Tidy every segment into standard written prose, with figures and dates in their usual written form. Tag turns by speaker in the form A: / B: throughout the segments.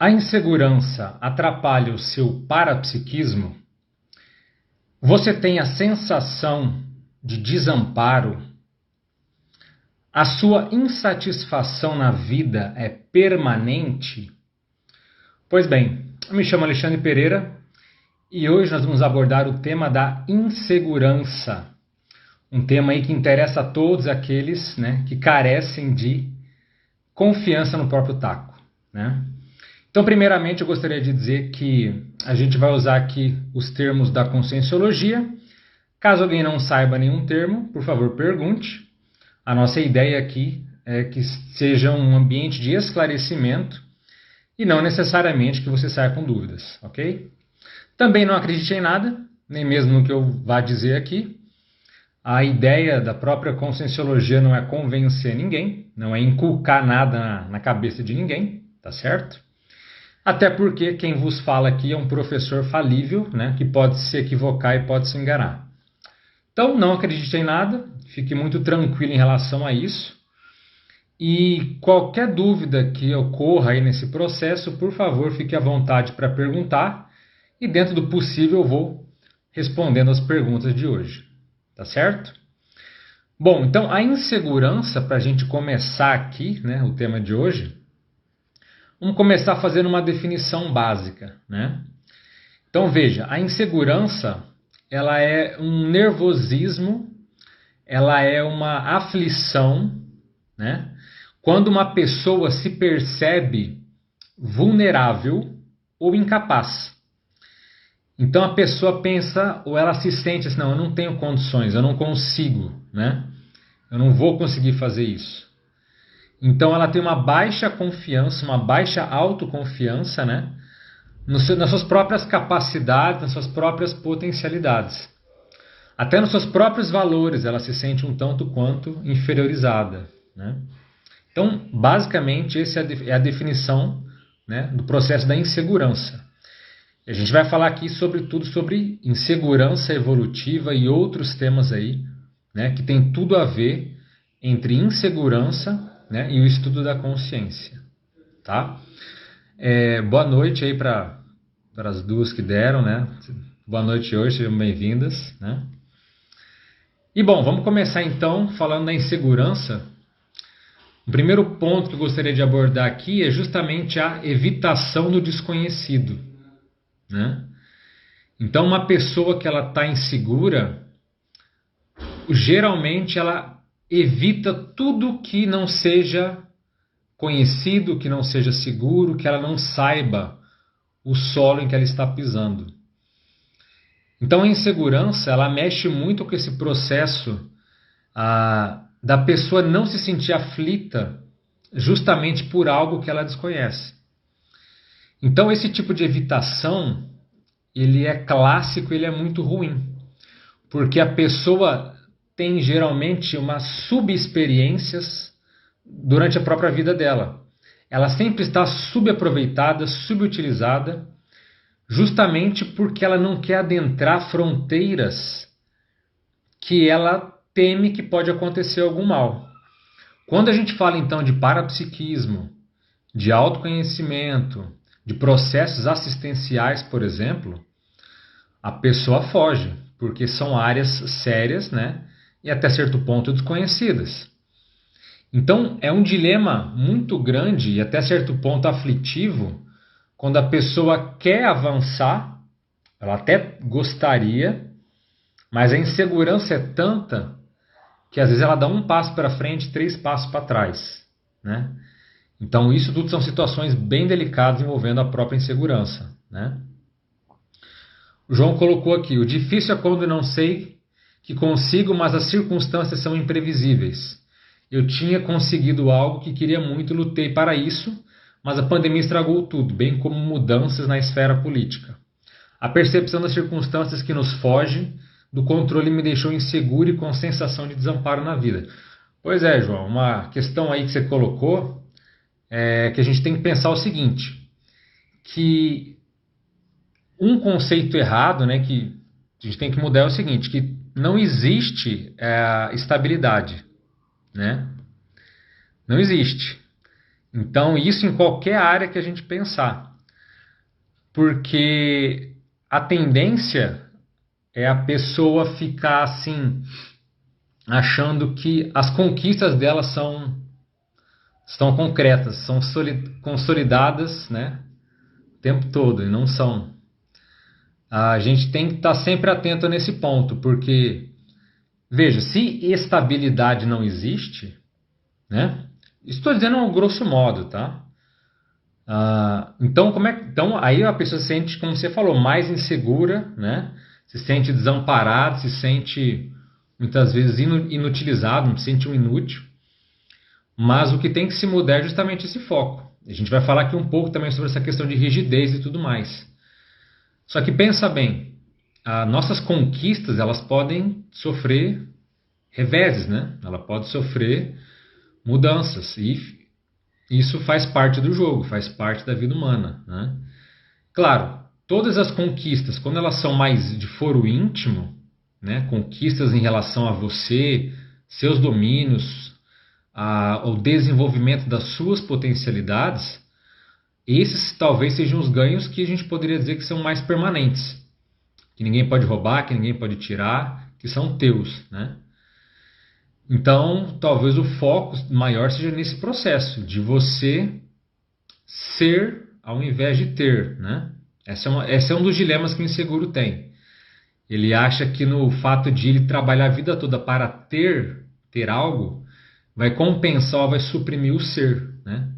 A: A insegurança atrapalha o seu parapsiquismo? Você tem a sensação de desamparo? A sua insatisfação na vida é permanente? Pois bem, eu me chamo Alexandre Pereira e hoje nós vamos abordar o tema da insegurança. Um tema aí que interessa a todos aqueles, que carecem de confiança no próprio taco, Então, primeiramente, eu gostaria de dizer que a gente vai usar aqui os termos da Conscienciologia. Caso alguém não saiba nenhum termo, por favor, pergunte. A nossa ideia aqui é que seja um ambiente de esclarecimento e não necessariamente que você saia com dúvidas, ok? Também não acredite em nada, nem mesmo no que eu vá dizer aqui. A ideia da própria Conscienciologia não é convencer ninguém, não é inculcar nada na cabeça de ninguém, tá certo? Até porque quem vos fala aqui é um professor falível, que pode se equivocar e pode se enganar. Então, não acredite em nada, fique muito tranquilo em relação a isso. E qualquer dúvida que ocorra aí nesse processo, por favor, fique à vontade para perguntar. E dentro do possível eu vou respondendo as perguntas de hoje. Tá certo? Bom, então a insegurança, para a gente começar aqui, o tema de hoje, vamos começar fazendo uma definição básica, Então veja, a insegurança, ela é um nervosismo, ela é uma aflição, Quando uma pessoa se percebe vulnerável ou incapaz. Então a pessoa pensa, ou ela se sente assim, não, eu não tenho condições, eu não consigo, Eu não vou conseguir fazer isso. Então ela tem uma baixa confiança, uma baixa autoconfiança, nas suas próprias capacidades, nas suas próprias potencialidades. Até nos seus próprios valores ela se sente um tanto quanto inferiorizada. Então, basicamente, essa é a definição do processo da insegurança. A gente vai falar aqui sobretudo sobre insegurança evolutiva e outros temas aí, que tem tudo a ver entre insegurança, e o estudo da consciência, tá? Boa noite aí para as duas que deram, Boa noite hoje, sejam bem-vindas, E bom, vamos começar então falando da insegurança. O primeiro ponto que eu gostaria de abordar aqui é justamente a evitação do desconhecido, Então, uma pessoa que ela está insegura, geralmente ela evita tudo que não seja conhecido, que não seja seguro, que ela não saiba o solo em que ela está pisando. Então, a insegurança, ela mexe muito com esse processo da pessoa não se sentir aflita justamente por algo que ela desconhece. Então, esse tipo de evitação, ele é clássico, ele é muito ruim, porque a pessoa tem geralmente umas subexperiências durante a própria vida dela. Ela sempre está subaproveitada, subutilizada, justamente porque ela não quer adentrar fronteiras que ela teme que pode acontecer algum mal. Quando a gente fala então de parapsiquismo, de autoconhecimento, de processos assistenciais, por exemplo, a pessoa foge, porque são áreas sérias, e até certo ponto desconhecidas. Então é um dilema muito grande e até certo ponto aflitivo quando a pessoa quer avançar, ela até gostaria, mas a insegurança é tanta que às vezes ela dá um passo para frente, 3 passos para trás, Então isso tudo são situações bem delicadas envolvendo a própria insegurança, O João colocou aqui, o difícil é quando não sei que consigo, mas as circunstâncias são imprevisíveis. Eu tinha conseguido algo que queria muito, lutei para isso, mas a pandemia estragou tudo, bem como mudanças na esfera política. A percepção das circunstâncias que nos foge do controle me deixou inseguro e com sensação de desamparo na vida. Pois é, João, uma questão aí que você colocou é que a gente tem que pensar o seguinte, que um conceito errado, que a gente tem que mudar é o seguinte, que não existe estabilidade, Não existe. Então, isso em qualquer área que a gente pensar. porque a tendência é a pessoa ficar assim, achando que as conquistas dela estão concretas, são consolidadas, né, o tempo todo, e não são. A gente tem que estar sempre atento nesse ponto, porque, veja, se estabilidade não existe, né, estou dizendo ao grosso modo, tá? Então, então, aí a pessoa se sente, como você falou, mais insegura, né? Se sente desamparado, se sente muitas vezes inutilizado, se sente um inútil. Mas o que tem que se mudar é justamente esse foco. A gente vai falar aqui um pouco também sobre essa questão de rigidez e tudo mais. Só que pensa bem, nossas conquistas elas podem sofrer reveses, né? Ela pode sofrer mudanças e isso faz parte do jogo, faz parte da vida humana, né? Claro, todas as conquistas, quando elas são mais de foro íntimo, né? Conquistas em relação a você, seus domínios, o desenvolvimento das suas potencialidades, esses talvez sejam os ganhos que a gente poderia dizer que são mais permanentes, que ninguém pode roubar, que ninguém pode tirar, que são teus, né? Então, talvez o foco maior seja nesse processo de você ser ao invés de ter, né? Esse é um dos dilemas que o inseguro tem. Ele acha que no fato de ele trabalhar a vida toda para ter algo, vai compensar ou vai suprimir o ser, né?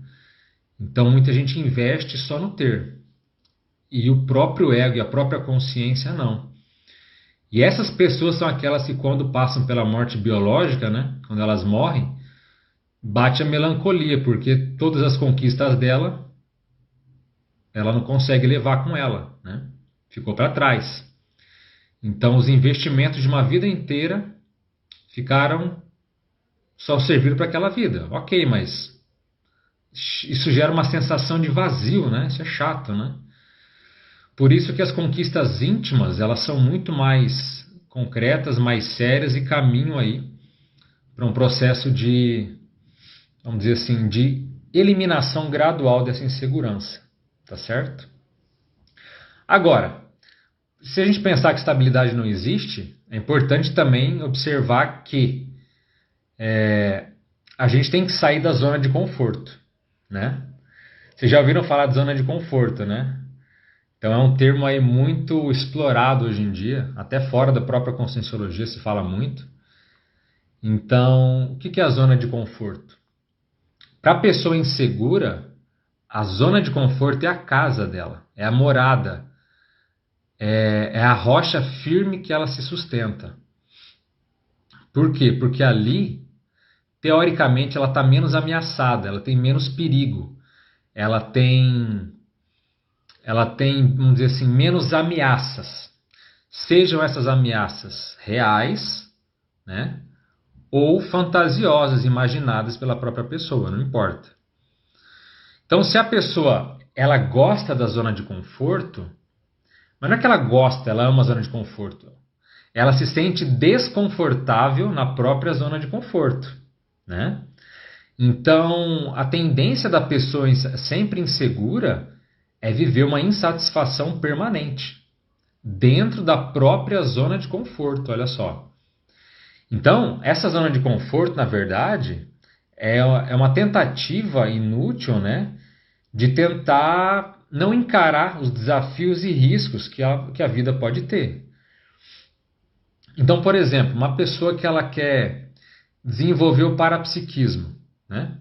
A: Então, muita gente investe só no ter. E o próprio ego e a própria consciência não. E essas pessoas são aquelas que quando passam pela morte biológica, né, quando elas morrem, bate a melancolia, porque todas as conquistas dela, ela não consegue levar com ela, né? Ficou para trás. Então os investimentos de uma vida inteira só serviram para aquela vida. Ok, mas isso gera uma sensação de vazio, né? Isso é chato, né? Por isso que as conquistas íntimas, elas são muito mais concretas, mais sérias e caminham aí para um processo de, vamos dizer assim, de eliminação gradual dessa insegurança, tá certo? Agora, se a gente pensar que estabilidade não existe, é importante também observar que a gente tem que sair da zona de conforto, né? Vocês já ouviram falar de zona de conforto, né? Então é um termo aí muito explorado hoje em dia, até fora da própria Conscienciologia se fala muito. Então, o que é a zona de conforto? Para a pessoa insegura, a zona de conforto é a casa dela, é a morada, é a rocha firme que ela se sustenta. Por quê? Porque ali, teoricamente, ela está menos ameaçada, ela tem menos perigo, ela tem, vamos dizer assim, menos ameaças. Sejam essas ameaças reais, né? Ou fantasiosas, imaginadas pela própria pessoa, não importa. Então, se a pessoa ela gosta da zona de conforto, mas não é que ela gosta, ela ama a zona de conforto. Ela se sente desconfortável na própria zona de conforto, né? Então, a tendência da pessoa sempre insegura é viver uma insatisfação permanente dentro da própria zona de conforto, olha só. Então, essa zona de conforto, na verdade, é uma tentativa inútil, né, de tentar não encarar os desafios e riscos que a vida pode ter. Então, por exemplo, uma pessoa que ela quer desenvolver o parapsiquismo, né?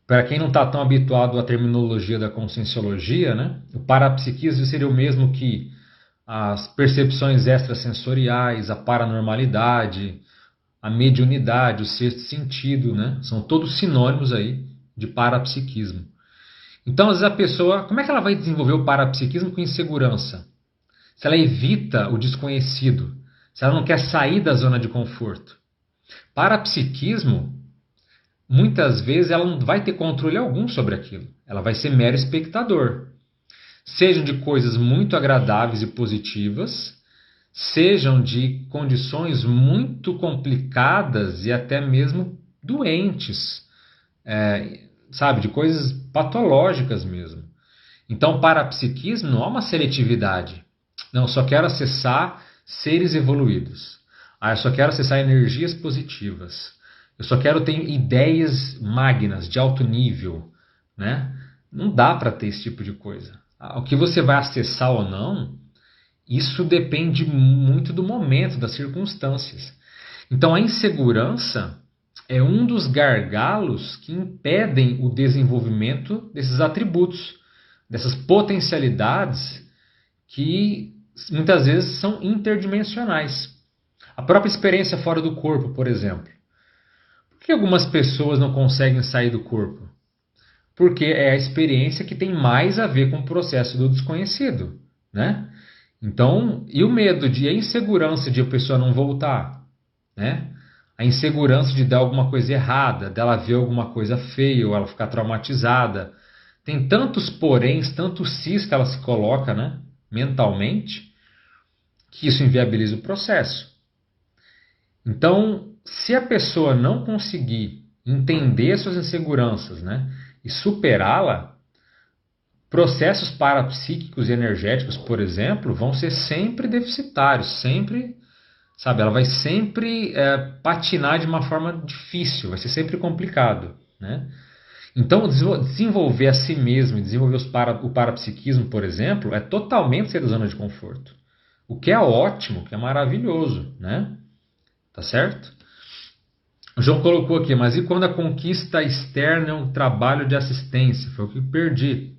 A: Para quem não está tão habituado à terminologia da conscienciologia, né, o parapsiquismo seria o mesmo que as percepções extrasensoriais, a paranormalidade, a mediunidade, o sexto sentido, né? São todos sinônimos aí de parapsiquismo. Então, às vezes a pessoa, como é que ela vai desenvolver o parapsiquismo com insegurança? Se ela evita o desconhecido, se ela não quer sair da zona de conforto. Parapsiquismo, muitas vezes ela não vai ter controle algum sobre aquilo. Ela vai ser mero espectador. Sejam de coisas muito agradáveis e positivas, sejam de condições muito complicadas e até mesmo doentes, sabe, de coisas patológicas mesmo. Então, o parapsiquismo não é uma seletividade. Não, eu só quero acessar seres evoluídos. Eu só quero acessar energias positivas. Eu só quero ter ideias magnas, de alto nível, né? Não dá para ter esse tipo de coisa. O que você vai acessar ou não, isso depende muito do momento, das circunstâncias. Então, a insegurança é um dos gargalos que impedem o desenvolvimento desses atributos, dessas potencialidades que muitas vezes são interdimensionais. A própria experiência fora do corpo, por exemplo. Por que algumas pessoas não conseguem sair do corpo? Porque é a experiência que tem mais a ver com o processo do desconhecido, né? Então, e o medo a insegurança de a pessoa não voltar, né? A insegurança de dar alguma coisa errada, dela ver alguma coisa feia ou ela ficar traumatizada. Tem tantos poréns, tantos sis que ela se coloca, né, mentalmente, que isso inviabiliza o processo. Então, se a pessoa não conseguir entender suas inseguranças, né, e superá-la, processos parapsíquicos e energéticos, por exemplo, vão ser sempre deficitários, sempre, sabe, ela vai sempre patinar de uma forma difícil, vai ser sempre complicado, né? Então, desenvolver a si mesmo, desenvolver o parapsiquismo, por exemplo, é totalmente sair da zona de conforto. O que é ótimo, o que é maravilhoso, né? Tá certo? O João colocou aqui, mas e quando a conquista externa é um trabalho de assistência? Foi o que perdi.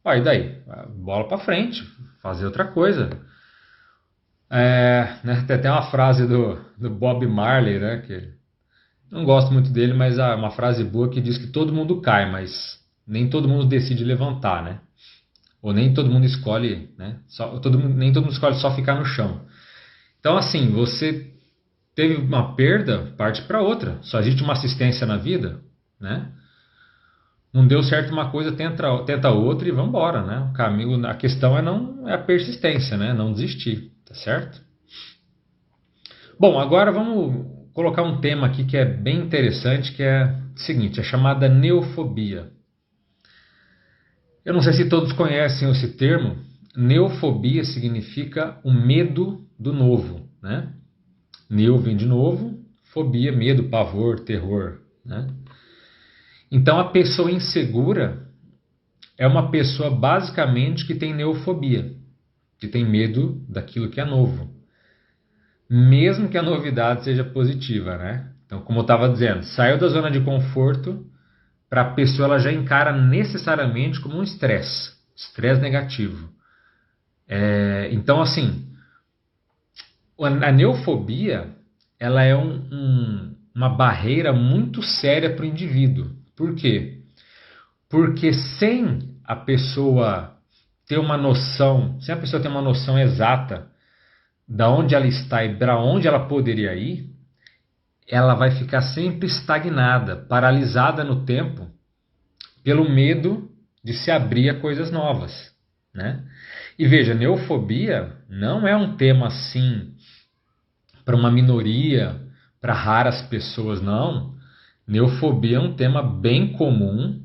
A: E daí? Bola para frente, fazer outra coisa. Né, tem até uma frase do Bob Marley, né, que não gosto muito dele, mas é uma frase boa que diz que todo mundo cai, mas nem todo mundo decide levantar, né? Ou nem todo mundo escolhe, né? Nem todo mundo escolhe só ficar no chão. Então, assim, você teve uma perda, parte para outra. Só existe uma assistência na vida, né? Não deu certo uma coisa, tenta outra e vamos embora, né? O caminho, a questão é a persistência, né? Não desistir, tá certo? Bom, agora vamos colocar um tema aqui que é bem interessante, que é o seguinte, a chamada neofobia. Eu não sei se todos conhecem esse termo. Neofobia significa o medo do novo, né? Neo vem de novo, fobia, medo, pavor, terror, né? Então a pessoa insegura é uma pessoa basicamente que tem neofobia, que tem medo daquilo que é novo. Mesmo que a novidade seja positiva, né? Então, como eu estava dizendo, saiu da zona de conforto, para a pessoa ela já encara necessariamente como um estresse negativo. Então, assim, a neofobia ela é uma barreira muito séria para o indivíduo. Por quê? Porque sem a pessoa ter uma noção, sem a pessoa ter uma noção exata da onde ela está e para onde ela poderia ir, ela vai ficar sempre estagnada, paralisada no tempo, pelo medo de se abrir a coisas novas, né? E veja, neofobia não é um tema assim para uma minoria, para raras pessoas, não. Neofobia é um tema bem comum,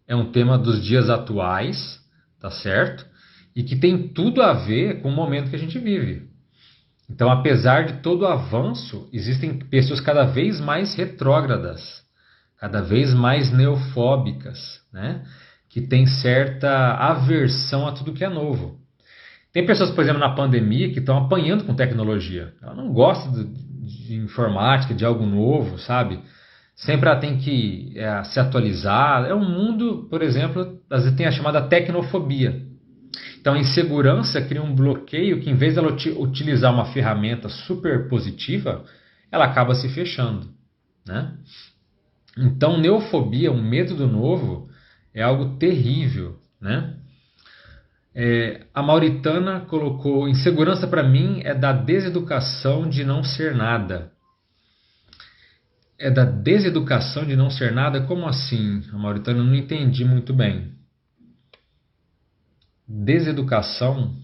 A: é um tema dos dias atuais, tá certo? E que tem tudo a ver com o momento que a gente vive. Então, apesar de todo o avanço, existem pessoas cada vez mais retrógradas, cada vez mais neofóbicas, né? Que têm certa aversão a tudo que é novo. Tem pessoas, por exemplo, na pandemia que estão apanhando com tecnologia. Ela não gosta de informática, de algo novo, sabe? Sempre ela tem que se atualizar. É um mundo, por exemplo, às vezes tem a chamada tecnofobia. Então, a insegurança cria um bloqueio que, em vez dela utilizar uma ferramenta super positiva, ela acaba se fechando, né? Então, neofobia, o medo do novo, é algo terrível, né? A Mauritana colocou: insegurança para mim é da deseducação de não ser nada. É da deseducação de não ser nada? Como assim? A Mauritana não entendi muito bem. Deseducação,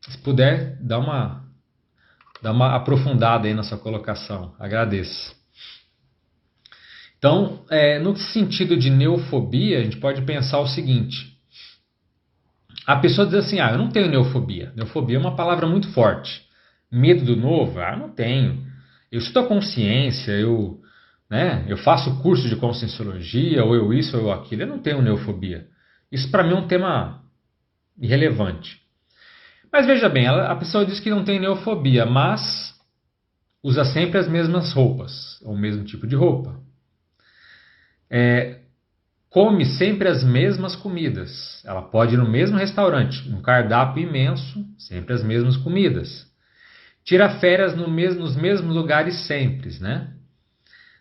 A: se puder, dá uma aprofundada aí na sua colocação. Agradeço. Então, no sentido de neofobia, a gente pode pensar o seguinte. A pessoa diz assim, eu não tenho neofobia. Neofobia é uma palavra muito forte. Medo do novo? Eu não tenho. Eu estudo a consciência, eu faço curso de conscienciologia, ou eu isso, ou eu aquilo. Eu não tenho neofobia. Isso para mim é um tema irrelevante. Mas veja bem, a pessoa diz que não tem neofobia, mas usa sempre as mesmas roupas, ou o mesmo tipo de roupa. Come sempre as mesmas comidas. Ela pode ir no mesmo restaurante, um cardápio imenso, sempre as mesmas comidas. Tira férias nos mesmos lugares sempre, né?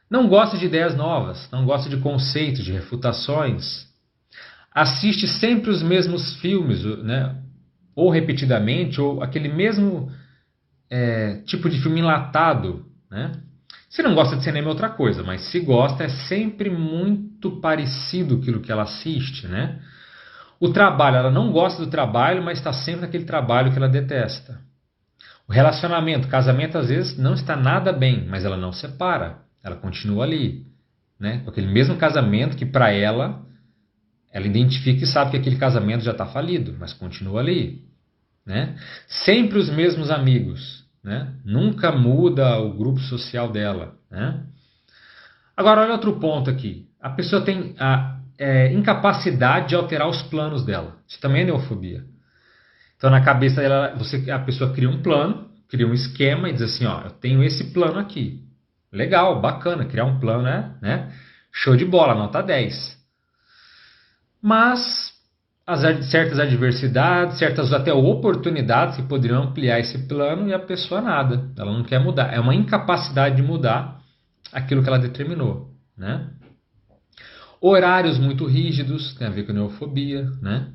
A: Não gosta de ideias novas, não gosta de conceitos, de refutações. Assiste sempre os mesmos filmes, né? Ou repetidamente, ou aquele mesmo tipo de filme enlatado, né? Se não gosta de cinema é outra coisa, mas se gosta é sempre muito parecido aquilo que ela assiste, né? O trabalho, ela não gosta do trabalho, mas está sempre naquele trabalho que ela detesta. O relacionamento, o casamento às vezes não está nada bem, mas ela não separa, ela continua ali, né? Com aquele mesmo casamento que para ela identifica e sabe que aquele casamento já está falido, mas continua ali, né? Sempre os mesmos amigos, né? Nunca muda o grupo social dela, né? Agora, olha outro ponto aqui. A pessoa tem a incapacidade de alterar os planos dela. Isso também é neofobia. Então, na cabeça dela, a pessoa cria um plano, cria um esquema e diz assim, eu tenho esse plano aqui. Legal, bacana, criar um plano, né? Show de bola, nota 10. Mas certas adversidades, certas até oportunidades que poderiam ampliar esse plano e a pessoa nada. Ela não quer mudar. É uma incapacidade de mudar aquilo que ela determinou, né? Horários muito rígidos, tem a ver com neofobia, né?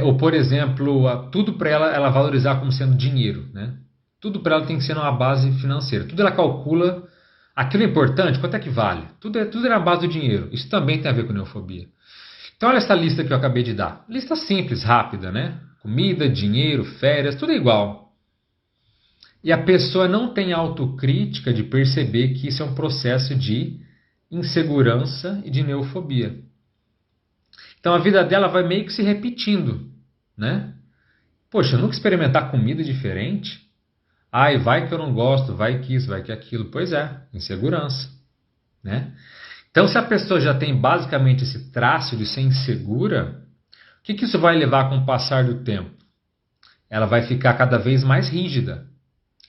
A: Ou, por exemplo, tudo para ela valorizar como sendo dinheiro, né? Tudo para ela tem que ser uma base financeira. Tudo ela calcula, aquilo é importante, quanto é que vale? Tudo é na base do dinheiro. Isso também tem a ver com neofobia. Então olha essa lista que eu acabei de dar. Lista simples, rápida, né? Comida, dinheiro, férias, tudo é igual. E a pessoa não tem autocrítica de perceber que isso é um processo de insegurança e de neofobia. Então a vida dela vai meio que se repetindo, né? Poxa, eu nunca experimentar comida diferente? Ai, vai que eu não gosto, vai que isso, vai que aquilo. Pois é, insegurança, né? Então, se a pessoa já tem basicamente esse traço de ser insegura, o que isso vai levar com o passar do tempo? Ela vai ficar cada vez mais rígida.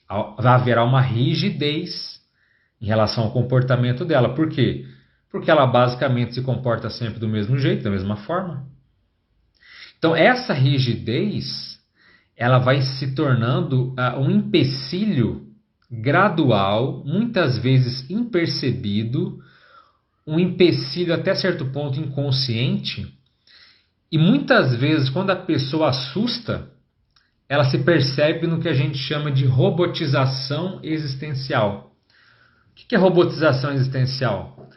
A: Haverá uma rigidez em relação ao comportamento dela. Por quê? Porque ela basicamente se comporta sempre do mesmo jeito, da mesma forma. Então, essa rigidez, ela vai se tornando um empecilho gradual, muitas vezes impercebido, um empecilho até certo ponto inconsciente, e muitas vezes quando a pessoa assusta, ela se percebe no que a gente chama de robotização existencial. O que é robotização existencial?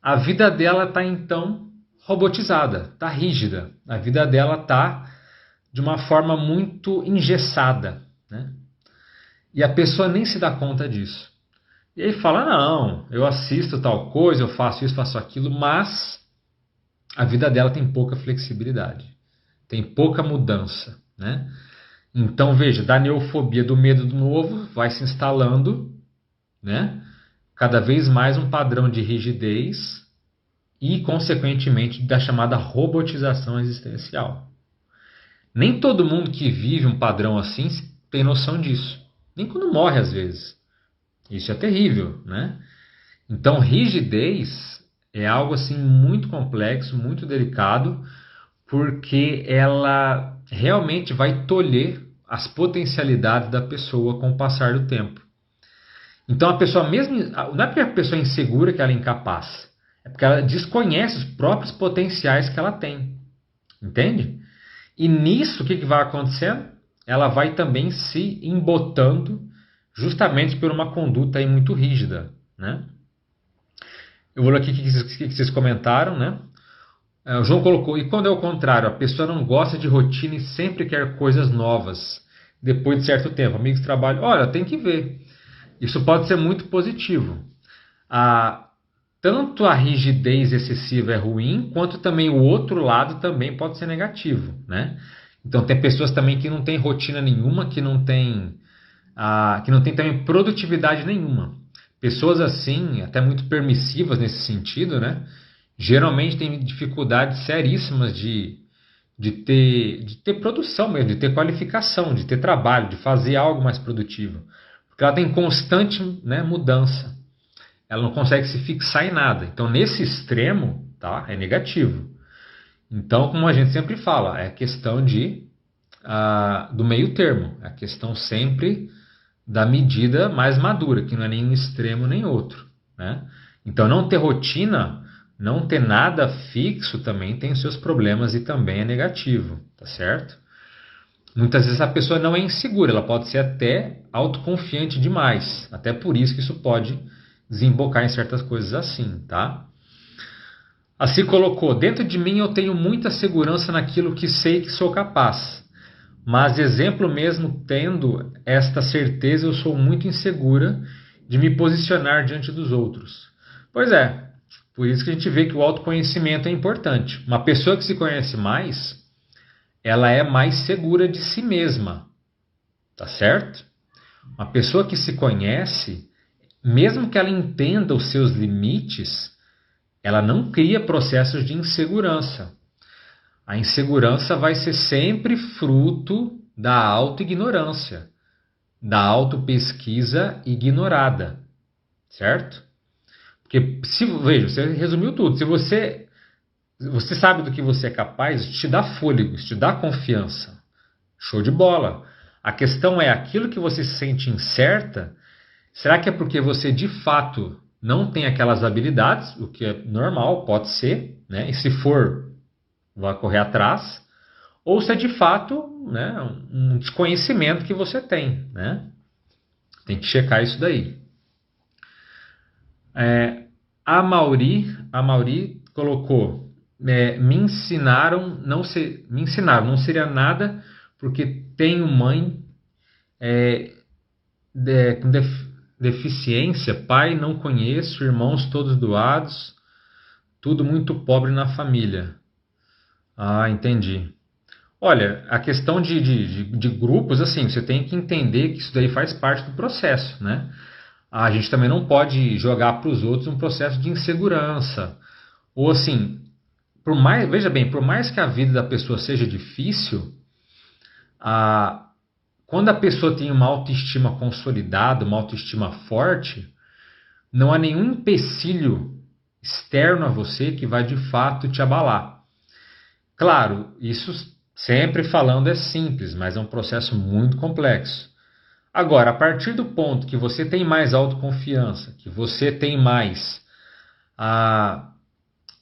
A: A vida dela está então robotizada, está rígida, a vida dela está de uma forma muito engessada, né? E a pessoa nem se dá conta disso. E aí fala, não, eu assisto tal coisa, eu faço isso, faço aquilo, mas a vida dela tem pouca flexibilidade, tem pouca mudança, né? Então, veja, da neofobia, do medo do novo, vai se instalando, né? Cada vez mais um padrão de rigidez e, consequentemente, da chamada robotização existencial. Nem todo mundo que vive um padrão assim tem noção disso, nem quando morre às vezes. Isso é terrível, né? Então, rigidez é algo assim muito complexo, muito delicado, porque ela realmente vai tolher as potencialidades da pessoa com o passar do tempo. Então, a pessoa mesmo, não é porque a pessoa é insegura que ela é incapaz, é porque ela desconhece os próprios potenciais que ela tem, entende? E nisso, o que vai acontecendo? Ela vai também se embotando justamente por uma conduta aí muito rígida, né? Eu vou ler aqui o que vocês comentaram, né? O João colocou, e quando é o contrário, a pessoa não gosta de rotina e sempre quer coisas novas, depois de certo tempo, amigos de trabalho, olha, tem que ver. Isso pode ser muito positivo. Tanto a rigidez excessiva é ruim, quanto também o outro lado também pode ser negativo, né? Então tem pessoas também que não têm rotina nenhuma, que não tem também produtividade nenhuma. Pessoas assim, até muito permissivas nesse sentido, né? Geralmente têm dificuldades seríssimas de ter produção mesmo, de ter qualificação, de ter trabalho, de fazer algo mais produtivo. Porque ela tem constante, né, mudança. Ela não consegue se fixar em nada. Então, nesse extremo, tá, é negativo. Então, como a gente sempre fala, é questão do meio termo. É a questão sempre da medida mais madura, que não é nem um extremo nem outro, né? Então, não ter rotina, não ter nada fixo também tem os seus problemas e também é negativo, tá certo? Muitas vezes a pessoa não é insegura, ela pode ser até autoconfiante demais. Até por isso que isso pode desembocar em certas coisas assim, tá? Assim colocou, dentro de mim eu tenho muita segurança naquilo que sei que sou capaz. Mas exemplo mesmo tendo esta certeza, eu sou muito insegura de me posicionar diante dos outros. Pois é, por isso que a gente vê que o autoconhecimento é importante. Uma pessoa que se conhece mais, ela é mais segura de si mesma, tá certo? Uma pessoa que se conhece, mesmo que ela entenda os seus limites, ela não cria processos de insegurança. A insegurança vai ser sempre fruto da autoignorância, da autopesquisa ignorada, certo? Porque, veja, você resumiu tudo. Se você sabe do que você é capaz, isso te dá fôlego, isso te dá confiança. Show de bola. A questão é, aquilo que você se sente incerta, será que é porque você de fato não tem aquelas habilidades, o que é normal, pode ser, né? E se for, vai correr atrás, ou se é de fato, né, um desconhecimento que você tem, né? Tem que checar isso daí. A Mauri colocou, me ensinaram, não seria nada porque tenho mãe com deficiência, pai não conheço, irmãos todos doados, tudo muito pobre na família. Ah, entendi. Olha, a questão de grupos, assim, você tem que entender que isso daí faz parte do processo, né? A gente também não pode jogar para os outros um processo de insegurança. Ou assim, veja bem, por mais que a vida da pessoa seja difícil, quando a pessoa tem uma autoestima consolidada, uma autoestima forte, não há nenhum empecilho externo a você que vai de fato te abalar. Claro, isso sempre falando é simples, mas é um processo muito complexo. Agora, a partir do ponto que você tem mais autoconfiança, que você tem mais,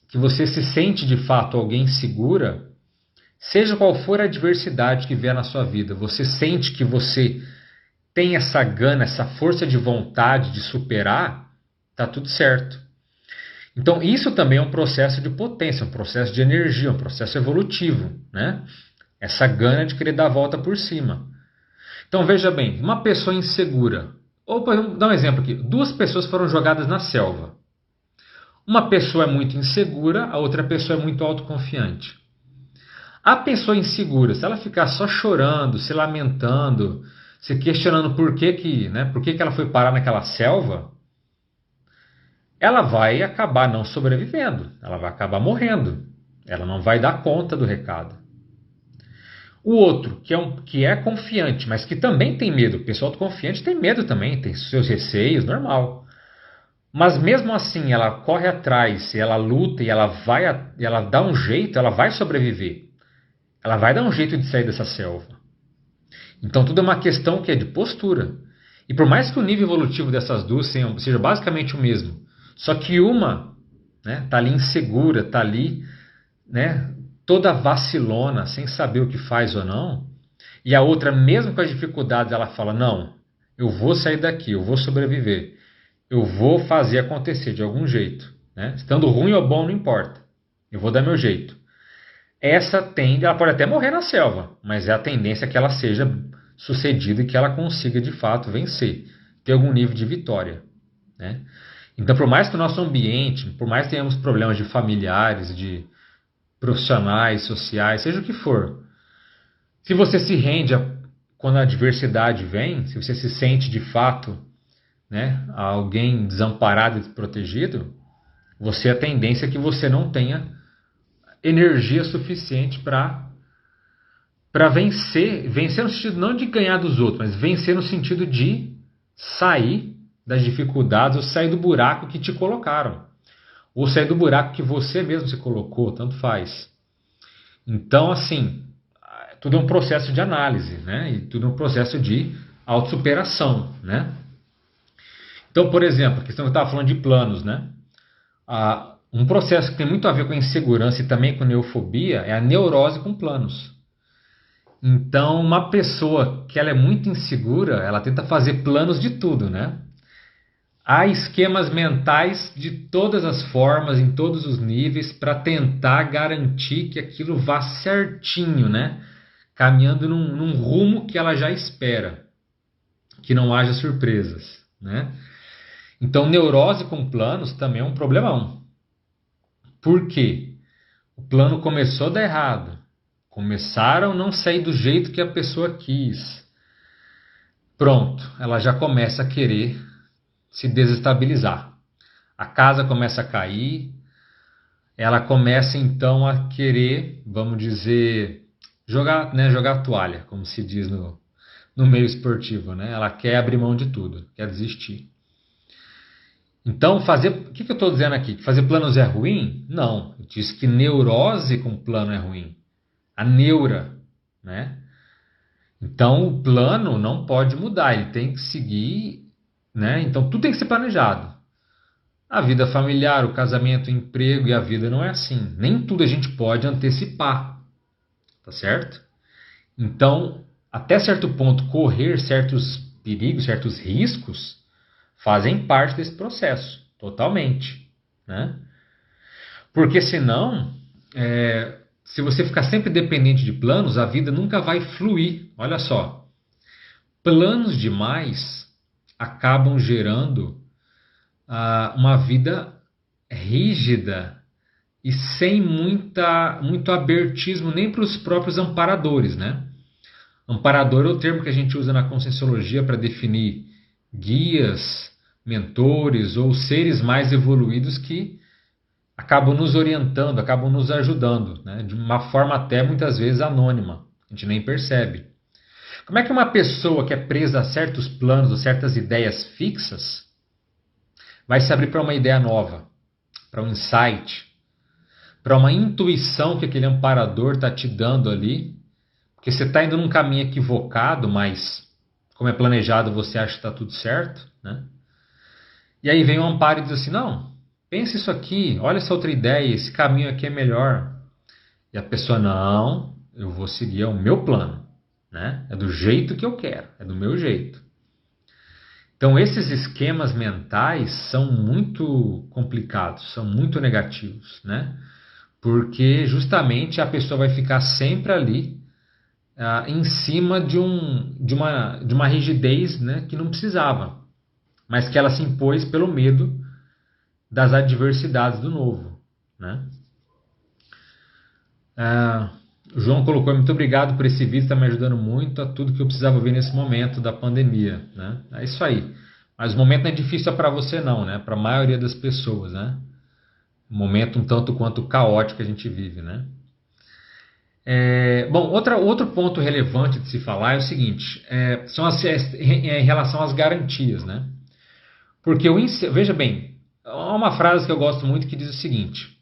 A: que você se sente de fato alguém segura, seja qual for a adversidade que vier na sua vida, você sente que você tem essa gana, essa força de vontade de superar, tá tudo certo. Então, isso também é um processo de potência, um processo de energia, um processo evolutivo, né? Essa gana de querer dar a volta por cima. Então, veja bem, uma pessoa insegura, ou vamos dar um exemplo aqui, 2 pessoas foram jogadas na selva. Uma pessoa é muito insegura, a outra pessoa é muito autoconfiante. A pessoa insegura, se ela ficar só chorando, se lamentando, se questionando por que ela foi parar naquela selva, ela vai acabar não sobrevivendo, ela vai acabar morrendo, ela não vai dar conta do recado. O outro, que é confiante, mas que também tem medo, o pessoal autoconfiante tem medo também, tem seus receios, normal. Mas mesmo assim, ela corre atrás, ela luta e ela dá um jeito, ela vai sobreviver. Ela vai dar um jeito de sair dessa selva. Então tudo é uma questão que é de postura. E por mais que o nível evolutivo dessas duas seja basicamente o mesmo, só que uma tá ali insegura, tá ali toda vacilona, sem saber o que faz ou não, e a outra, mesmo com as dificuldades, ela fala, não, eu vou sair daqui, eu vou sobreviver, eu vou fazer acontecer de algum jeito. Estando ruim ou bom, não importa, eu vou dar meu jeito. Ela pode até morrer na selva, mas é a tendência que ela seja sucedida e que ela consiga de fato vencer, ter algum nível de vitória. Então, por mais que o nosso ambiente, por mais que tenhamos problemas de familiares, de profissionais, sociais, seja o que for, Se você se rende quando a adversidade vem, se você se sente de fato, né, alguém desamparado e desprotegido, a tendência é que você não tenha energia suficiente para vencer no sentido não de ganhar dos outros, mas vencer no sentido de sair das dificuldades ou sair do buraco que te colocaram, ou sair do buraco que você mesmo se colocou, tanto faz. Então, assim, tudo é um processo de análise, né? E tudo é um processo de autossuperação, né? Então, por exemplo, a questão que eu estava falando de planos, né? Um processo que tem muito a ver com a insegurança e também com neofobia é a neurose com planos. Então, uma pessoa que ela é muito insegura, ela tenta fazer planos de tudo, né? Há esquemas mentais de todas as formas, em todos os níveis, para tentar garantir que aquilo vá certinho, né? Caminhando num rumo que ela já espera, que não haja surpresas, né? Então, neurose com planos também é um problemão. Por quê? O plano começou a dar errado. Começaram a não sair do jeito que a pessoa quis. Pronto, ela já começa a querer se desestabilizar. A casa começa a cair, ela começa então a querer, vamos dizer, jogar a toalha, como se diz no meio esportivo, né? Ela quer abrir mão de tudo, quer desistir. Então, o que eu estou dizendo aqui? Que fazer planos é ruim? Não, eu disse que neurose com plano é ruim. A neura, né? Então, o plano não pode mudar, ele tem que seguir, né? Então, tudo tem que ser planejado. A vida familiar, o casamento, o emprego e a vida não é assim. Nem tudo a gente pode antecipar, tá certo? Então, até certo ponto, correr certos perigos, certos riscos, fazem parte desse processo, totalmente, né? Porque senão, se você ficar sempre dependente de planos, a vida nunca vai fluir. Olha só, planos demais acabam gerando uma vida rígida e sem muito abertismo nem para os próprios amparadores, né? Amparador é o termo que a gente usa na Conscienciologia para definir guias, mentores ou seres mais evoluídos que acabam nos orientando, acabam nos ajudando, né? De uma forma até muitas vezes anônima, a gente nem percebe. Como é que uma pessoa que é presa a certos planos ou certas ideias fixas vai se abrir para uma ideia nova, para um insight, para uma intuição que aquele amparador está te dando ali, porque você está indo num caminho equivocado, mas como é planejado você acha que está tudo certo, né? E aí vem o amparo e diz assim, não, pensa isso aqui, olha essa outra ideia, esse caminho aqui é melhor. E a pessoa, não, eu vou seguir o meu plano, né? É do jeito que eu quero, é do meu jeito. Então esses esquemas mentais são muito complicados, são muito negativos, né? Porque justamente a pessoa vai ficar sempre ali em cima de uma rigidez, né, que não precisava, mas que ela se impôs pelo medo das adversidades do novo, né? O João colocou, muito obrigado por esse vídeo, está me ajudando muito a tudo que eu precisava ver nesse momento da pandemia, né? É isso aí. Mas o momento não é difícil para você não, né? Para a maioria das pessoas, né? Um momento um tanto quanto caótico que a gente vive, né? Bom, outro ponto relevante de se falar é o seguinte, em relação às garantias, né? Porque veja bem, há uma frase que eu gosto muito que diz o seguinte,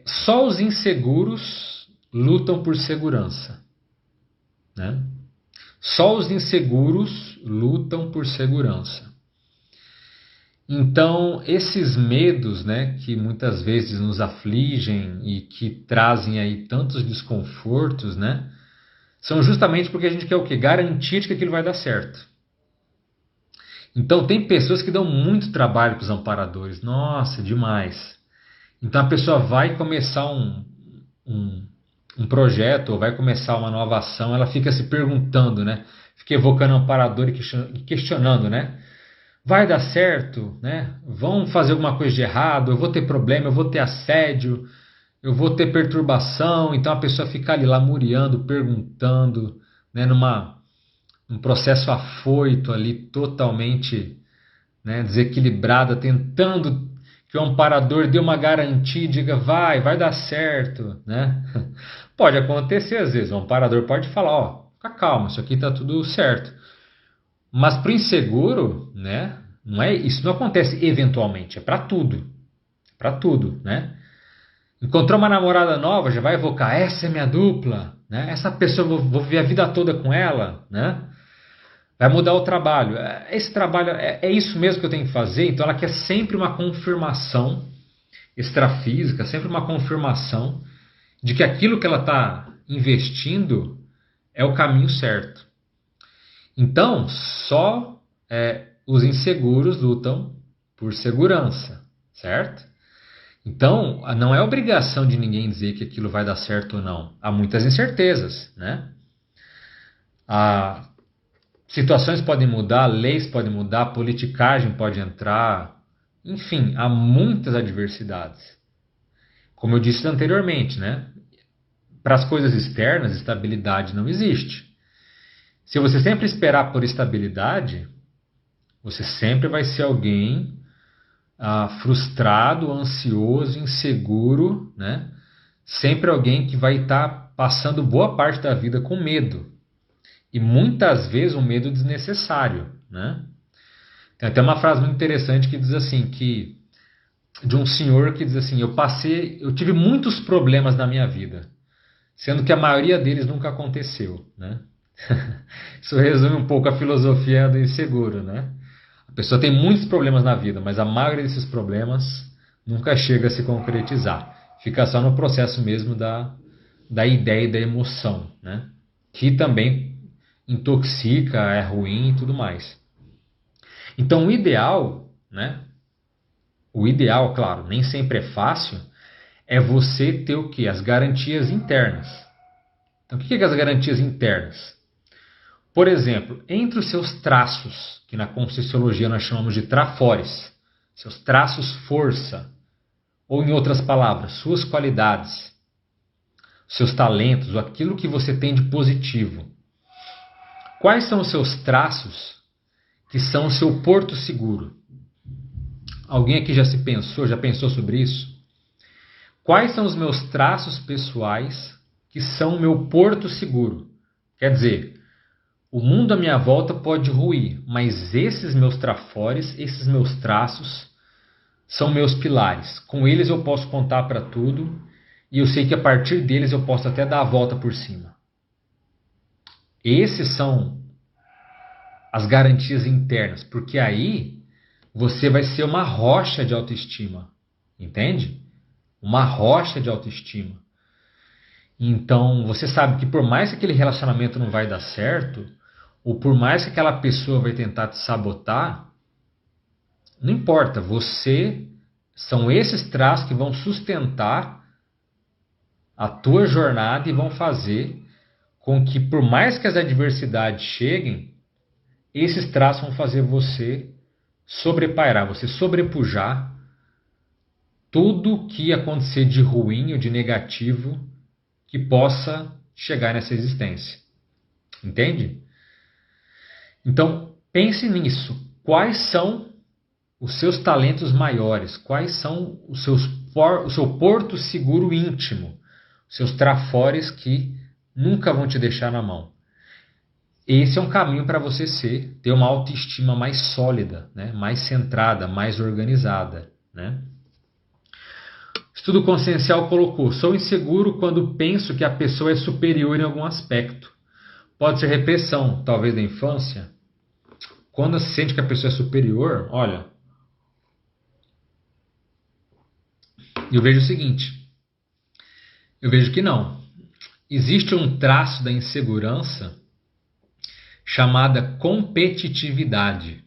A: só os inseguros lutam por segurança, né? Só os inseguros lutam por segurança. Então, esses medos, né, que muitas vezes nos afligem e que trazem aí tantos desconfortos, né, são justamente porque a gente quer o quê? Garantir de que aquilo vai dar certo. Então, tem pessoas que dão muito trabalho para os amparadores. Nossa, demais. Então, a pessoa vai começar um projeto ou vai começar uma nova ação, ela fica se perguntando, né, fica evocando o amparador e questionando, né, vai dar certo, né? Vão fazer alguma coisa de errado, eu vou ter problema, eu vou ter assédio, eu vou ter perturbação, então a pessoa fica ali lamuriando, perguntando, né, num processo afoito ali, totalmente, né, desequilibrada, tentando que o amparador dê uma garantia e diga, vai dar certo, né? Pode acontecer às vezes, o amparador pode falar, ó, fica calma, isso aqui tá tudo certo. Mas para o inseguro, né, isso não acontece eventualmente, é para tudo, né? Encontrou uma namorada nova, já vai evocar, essa é minha dupla, né? Essa pessoa, vou viver a vida toda com ela, né? Vai mudar o trabalho. Esse trabalho é isso mesmo que eu tenho que fazer. Então ela quer sempre uma confirmação extrafísica, sempre uma confirmação de que aquilo que ela está investindo é o caminho certo. Então, só os inseguros lutam por segurança, certo? Então, não é obrigação de ninguém dizer que aquilo vai dar certo ou não. Há muitas incertezas, né? Situações podem mudar, leis podem mudar, politicagem pode entrar. Enfim, há muitas adversidades. Como eu disse anteriormente, né? Para as coisas externas, estabilidade não existe. Se você sempre esperar por estabilidade, você sempre vai ser alguém frustrado, ansioso, inseguro, né? Sempre alguém que vai estar passando boa parte da vida com medo. E muitas vezes um medo desnecessário, né? Tem até uma frase muito interessante que diz assim, de um senhor que diz assim, eu tive muitos problemas na minha vida, sendo que a maioria deles nunca aconteceu, né? Isso resume um pouco a filosofia do inseguro, né? A pessoa tem muitos problemas na vida, mas a maioria desses problemas nunca chega a se concretizar. Fica só no processo mesmo da ideia e da emoção, né? Que também intoxica, é ruim e tudo mais. Então o ideal, né? O ideal, claro, nem sempre é fácil, é você ter o quê? As garantias internas. Então o que é as garantias internas? Por exemplo, entre os seus traços, que na Conscienciologia nós chamamos de trafores, seus traços força, ou em outras palavras, suas qualidades, seus talentos, ou aquilo que você tem de positivo. Quais são os seus traços que são o seu porto seguro? Alguém aqui já pensou sobre isso? Quais são os meus traços pessoais que são o meu porto seguro? Quer dizer, o mundo à minha volta pode ruir, mas esses meus trafores, esses meus traços, são meus pilares. Com eles eu posso contar para tudo e eu sei que a partir deles eu posso até dar a volta por cima. Esses são as garantias internas, porque aí você vai ser uma rocha de autoestima, entende? Uma rocha de autoestima. Então você sabe que por mais que aquele relacionamento não vai dar certo, ou por mais que aquela pessoa vai tentar te sabotar, não importa, são esses traços que vão sustentar a tua jornada e vão fazer com que, por mais que as adversidades cheguem, esses traços vão fazer você sobrepairar, você sobrepujar tudo que acontecer de ruim ou de negativo que possa chegar nessa existência. Entende? Então, pense nisso. Quais são os seus talentos maiores? Quais são o seu porto seguro íntimo? Os seus trafores que nunca vão te deixar na mão. Esse é um caminho para você ter uma autoestima mais sólida, né? Mais centrada, mais organizada, né? Estudo Consciencial colocou: sou inseguro quando penso que a pessoa é superior em algum aspecto. Pode ser repressão, talvez da infância. Quando se sente que a pessoa é superior, olha, eu vejo o seguinte, eu vejo que não. Existe um traço da insegurança chamada competitividade.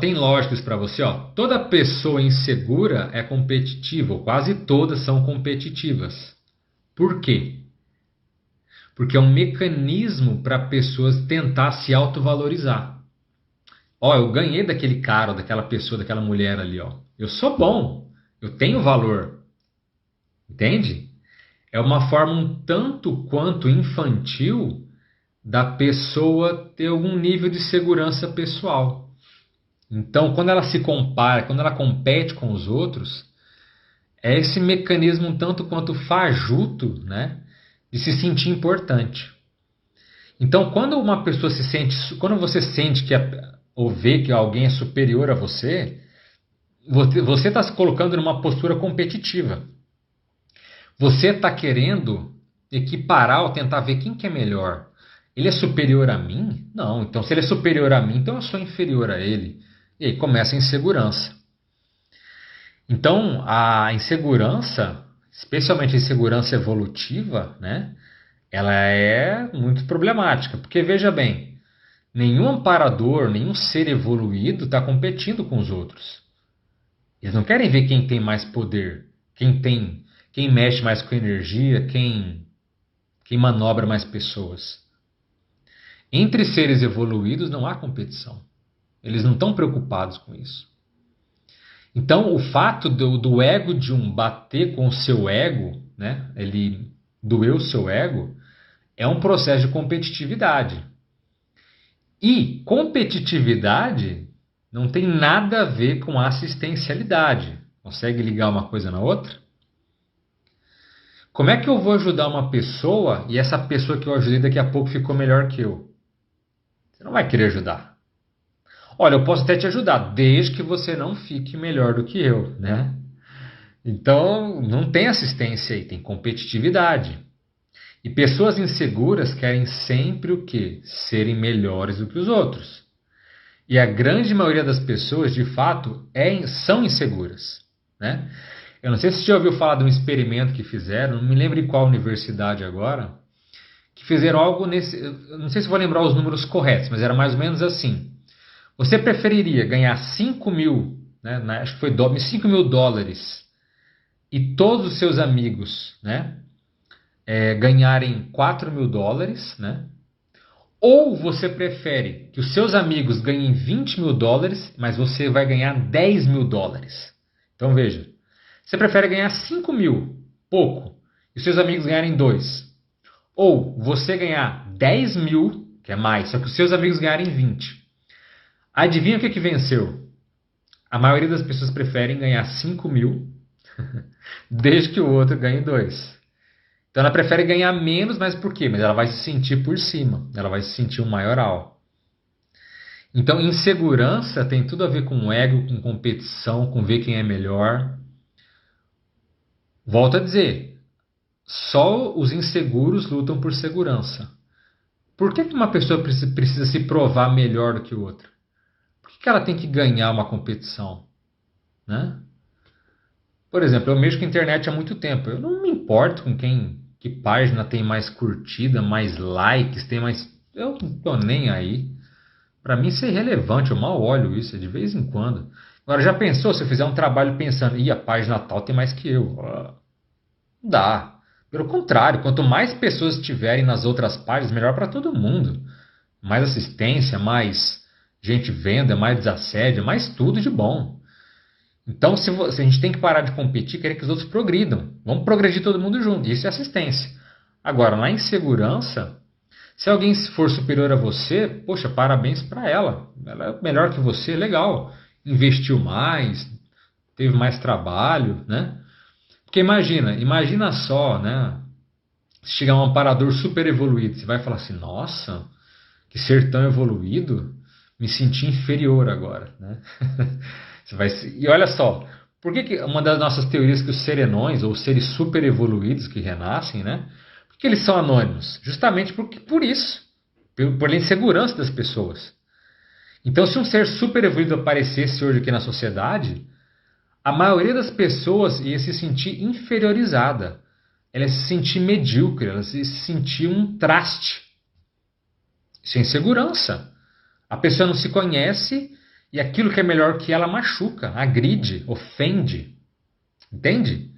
A: Tem lógicas para você, ó. Toda pessoa insegura é competitiva, ou quase todas são competitivas. Por quê? Porque é um mecanismo para pessoas tentar se autovalorizar. Ó, eu ganhei daquele cara, daquela pessoa, daquela mulher ali, ó. Eu sou bom. Eu tenho valor. Entende? É uma forma um tanto quanto infantil da pessoa ter algum nível de segurança pessoal. Então, quando ela se compara, quando ela compete com os outros, é esse mecanismo um tanto quanto fajuto, né, de se sentir importante. Então, quando uma pessoa se sente, quando você sente que ou vê que alguém é superior a você está se colocando numa postura competitiva. Você está querendo equiparar ou tentar ver quem que é melhor. Ele é superior a mim? Não. Então, se ele é superior a mim, então eu sou inferior a ele. E aí começa a insegurança. Então, a insegurança, especialmente a insegurança evolutiva, né, ela é muito problemática. Porque, veja bem, nenhum amparador, nenhum ser evoluído está competindo com os outros. Eles não querem ver quem tem mais poder, quem mexe mais com energia, quem manobra mais pessoas. Entre seres evoluídos não há competição. Eles não estão preocupados com isso. Então, o fato do ego de um bater com o seu ego, né, ele doer o seu ego, é um processo de competitividade. E competitividade não tem nada a ver com assistencialidade. Consegue ligar uma coisa na outra? Como é que eu vou ajudar uma pessoa e essa pessoa que eu ajudei daqui a pouco ficou melhor que eu? Você não vai querer ajudar. Olha, eu posso até te ajudar, desde que você não fique melhor do que eu, né? Então, não tem assistência aí, tem competitividade. E pessoas inseguras querem sempre o quê? Serem melhores do que os outros. E a grande maioria das pessoas, de fato, são inseguras, né? Eu não sei se você já ouviu falar de um experimento que fizeram, não me lembro em qual universidade agora, que fizeram algo nesse... Eu não sei se vou lembrar os números corretos, mas era mais ou menos assim. Você preferiria ganhar 5 mil, né, acho que foi 5 mil dólares, e todos os seus amigos, né, ganharem 4 mil dólares, né? Ou você prefere que os seus amigos ganhem 20 mil dólares, mas você vai ganhar 10 mil dólares? Então veja, você prefere ganhar 5 mil, pouco, e os seus amigos ganharem 2. Ou você ganhar 10 mil, que é mais, só que os seus amigos ganharem 20. Adivinha o que venceu? A maioria das pessoas preferem ganhar 5 mil, desde que o outro ganhe 2. Então ela prefere ganhar menos, mas por quê? Mas ela vai se sentir por cima, ela vai se sentir um maioral. Então insegurança tem tudo a ver com ego, com competição, com ver quem é melhor. Volto a dizer, só os inseguros lutam por segurança. Por que uma pessoa precisa se provar melhor do que o outro? Por que ela tem que ganhar uma competição? Né? Por exemplo, eu mexo com a internet há muito tempo. Eu não me importo com que página tem mais curtida, mais likes, tem mais... Eu não tô nem aí. Para mim isso é irrelevante, eu mal olho isso de vez em quando. Agora, já pensou se eu fizer um trabalho pensando, a página tal tem mais que eu? Não dá. Pelo contrário, quanto mais pessoas tiverem nas outras páginas, melhor para todo mundo. Mais assistência, mais gente venda, mais desassédio, mais tudo de bom. Então, se a gente tem que parar de competir, querer que os outros progridam. Vamos progredir todo mundo junto. Isso é assistência. Agora, na insegurança, se alguém for superior a você, poxa, parabéns para ela. Ela é melhor que você, legal. Investiu mais, teve mais trabalho, né? Porque imagina só, né? Se chegar um amparador super evoluído, você vai falar assim, nossa, que ser tão evoluído, me senti inferior agora, né? E olha só, por que uma das nossas teorias que os serenões, ou seres super evoluídos que renascem, né? Por que eles são anônimos? Justamente por isso, pela insegurança das pessoas. Então, se um ser super evoluído aparecesse hoje aqui na sociedade, a maioria das pessoas ia se sentir inferiorizada. Ela ia se sentir medíocre, ela ia se sentir um traste. Isso é insegurança. A pessoa não se conhece e aquilo que é melhor que ela machuca, agride, ofende. Entende?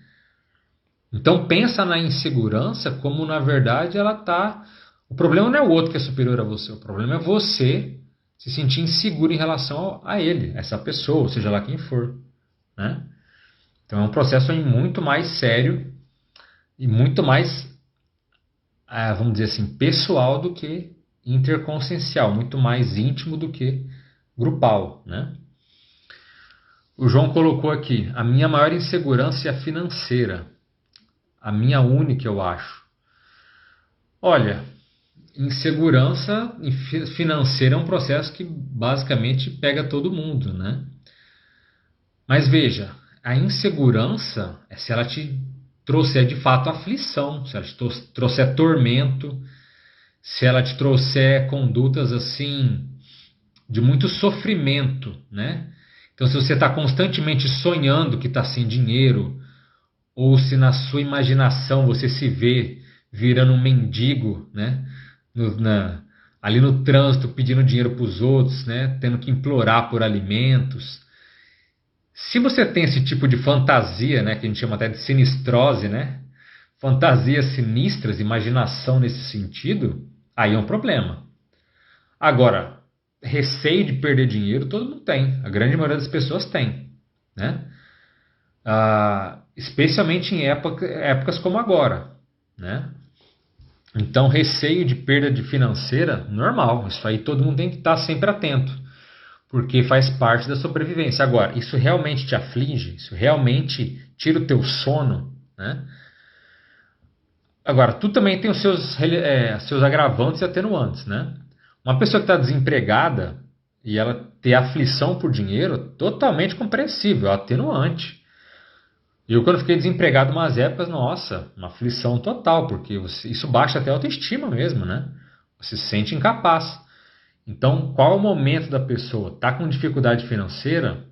A: Então pensa na insegurança como na verdade ela está... O problema não é o outro que é superior a você, o problema é você se sentir inseguro em relação a ele, essa pessoa, seja lá quem for. Né? Então é um processo aí muito mais sério e muito mais, vamos dizer assim, pessoal do que interconsciencial, muito mais íntimo do que grupal, né? O João colocou aqui: a minha maior insegurança é a financeira, a minha única, eu acho. Olha, insegurança financeira é um processo que basicamente pega todo mundo, né? Mas veja, a insegurança é se ela te trouxer de fato aflição, se ela te trouxer tormento, se ela te trouxer condutas assim de muito sofrimento, né? Então, se você está constantemente sonhando que está sem dinheiro, ou se na sua imaginação você se vê virando um mendigo, né? Ali no trânsito pedindo dinheiro para os outros, né? Tendo que implorar por alimentos. Se você tem esse tipo de fantasia, né? Que a gente chama até de sinistrose, né? Fantasias sinistras, imaginação nesse sentido, aí é um problema. Agora, receio de perder dinheiro todo mundo tem. A grande maioria das pessoas tem, né? Especialmente em épocas como agora, né? Então, receio de perda financeira, normal. Isso aí todo mundo tem que estar sempre atento, porque faz parte da sobrevivência. Agora, isso realmente te aflige? Isso realmente tira o teu sono, né? Agora, tu também tem os seus agravantes e atenuantes, né? Uma pessoa que está desempregada e ela ter aflição por dinheiro, totalmente compreensível, atenuante. Eu, quando fiquei desempregado umas épocas, nossa, uma aflição total, porque isso baixa até a autoestima mesmo, né? Você se sente incapaz. Então, qual é o momento da pessoa? Está com dificuldade financeira?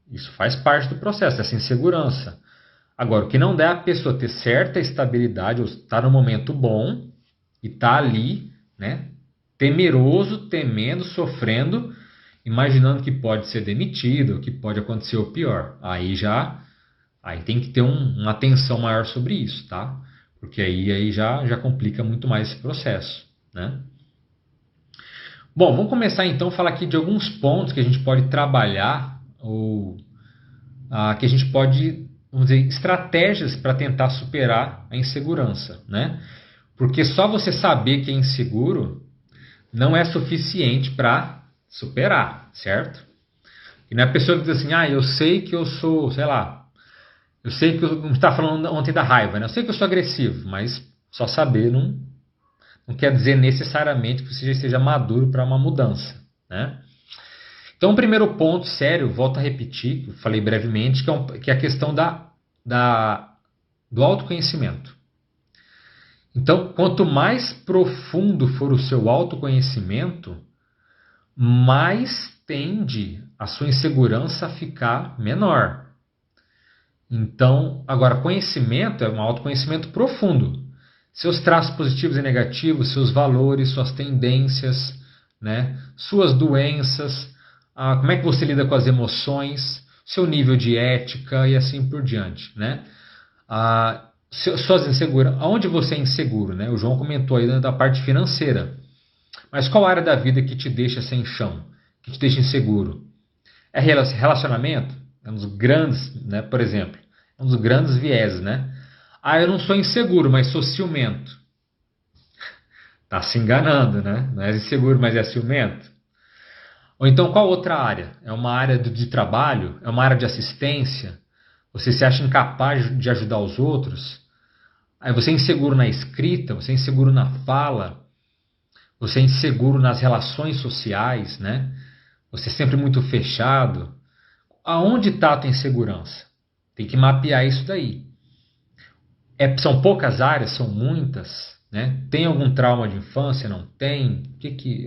A: Isso faz parte do processo, essa insegurança. Agora, o que não dá é a pessoa ter certa estabilidade, ou estar no momento bom, e estar ali, né? Temeroso, temendo, sofrendo, imaginando que pode ser demitido, que pode acontecer o pior. Aí tem que ter uma atenção maior sobre isso, tá? Porque aí já complica muito mais esse processo, né? Bom, vamos começar então a falar aqui de alguns pontos que a gente pode trabalhar, ou que a gente pode, vamos dizer, estratégias para tentar superar a insegurança, né? Porque só você saber que é inseguro não é suficiente para superar, certo? E não é a pessoa que diz assim: eu sei que eu sou, sei lá, eu sei que a gente estava falando ontem da raiva, né? Eu sei que eu sou agressivo, mas só saber não quer dizer necessariamente que você já esteja maduro para uma mudança, né? Então, o primeiro ponto sério, volto a repetir, que eu falei brevemente, que é a questão do autoconhecimento. Então, quanto mais profundo for o seu autoconhecimento, mais tende a sua insegurança a ficar menor. Então, agora, conhecimento é um autoconhecimento profundo. Seus traços positivos e negativos, seus valores, suas tendências, né? Suas doenças, como é que você lida com as emoções, seu nível de ética e assim por diante, né? Suas inseguranças, aonde você é inseguro, né? O João comentou aí da parte financeira. Mas qual área da vida que te deixa sem chão, que te deixa inseguro? É relacionamento? É um dos grandes, né? Por exemplo, é um dos grandes vieses, né? Eu não sou inseguro, mas sou ciumento. Tá se enganando, né? Não é inseguro, mas é ciumento. Ou então, qual outra área? É uma área de trabalho? É uma área de assistência? Você se acha incapaz de ajudar os outros? Aí você é inseguro na escrita? Você é inseguro na fala? Você é inseguro nas relações sociais, né? Você é sempre muito fechado? Aonde está a tua insegurança? Tem que mapear isso daí. São poucas áreas, são muitas, né? Tem algum trauma de infância? Não tem?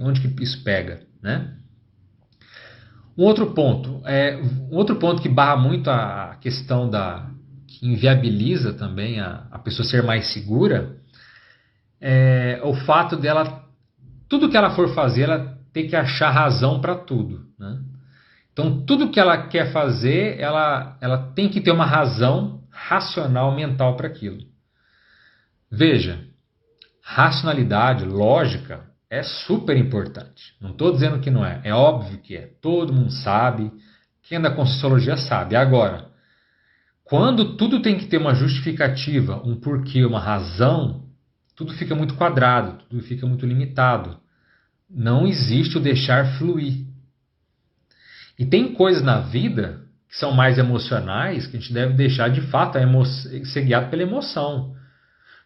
A: Onde que isso pega, né? Um outro ponto que barra muito a questão que inviabiliza também a pessoa ser mais segura, é o fato dela, tudo que ela for fazer, ela tem que achar razão para tudo, né? Então, tudo que ela quer fazer, ela tem que ter uma razão racional mental para aquilo. Veja, racionalidade, lógica, é super importante. Não estou dizendo que não é. É óbvio que é. Todo mundo sabe. Quem anda com sociologia sabe. Agora, Quando tudo tem que ter uma justificativa, um porquê, uma razão, tudo fica muito quadrado, tudo fica muito limitado. Não existe o deixar fluir. E tem coisas na vida que são mais emocionais, que a gente deve deixar de fato ser guiado pela emoção.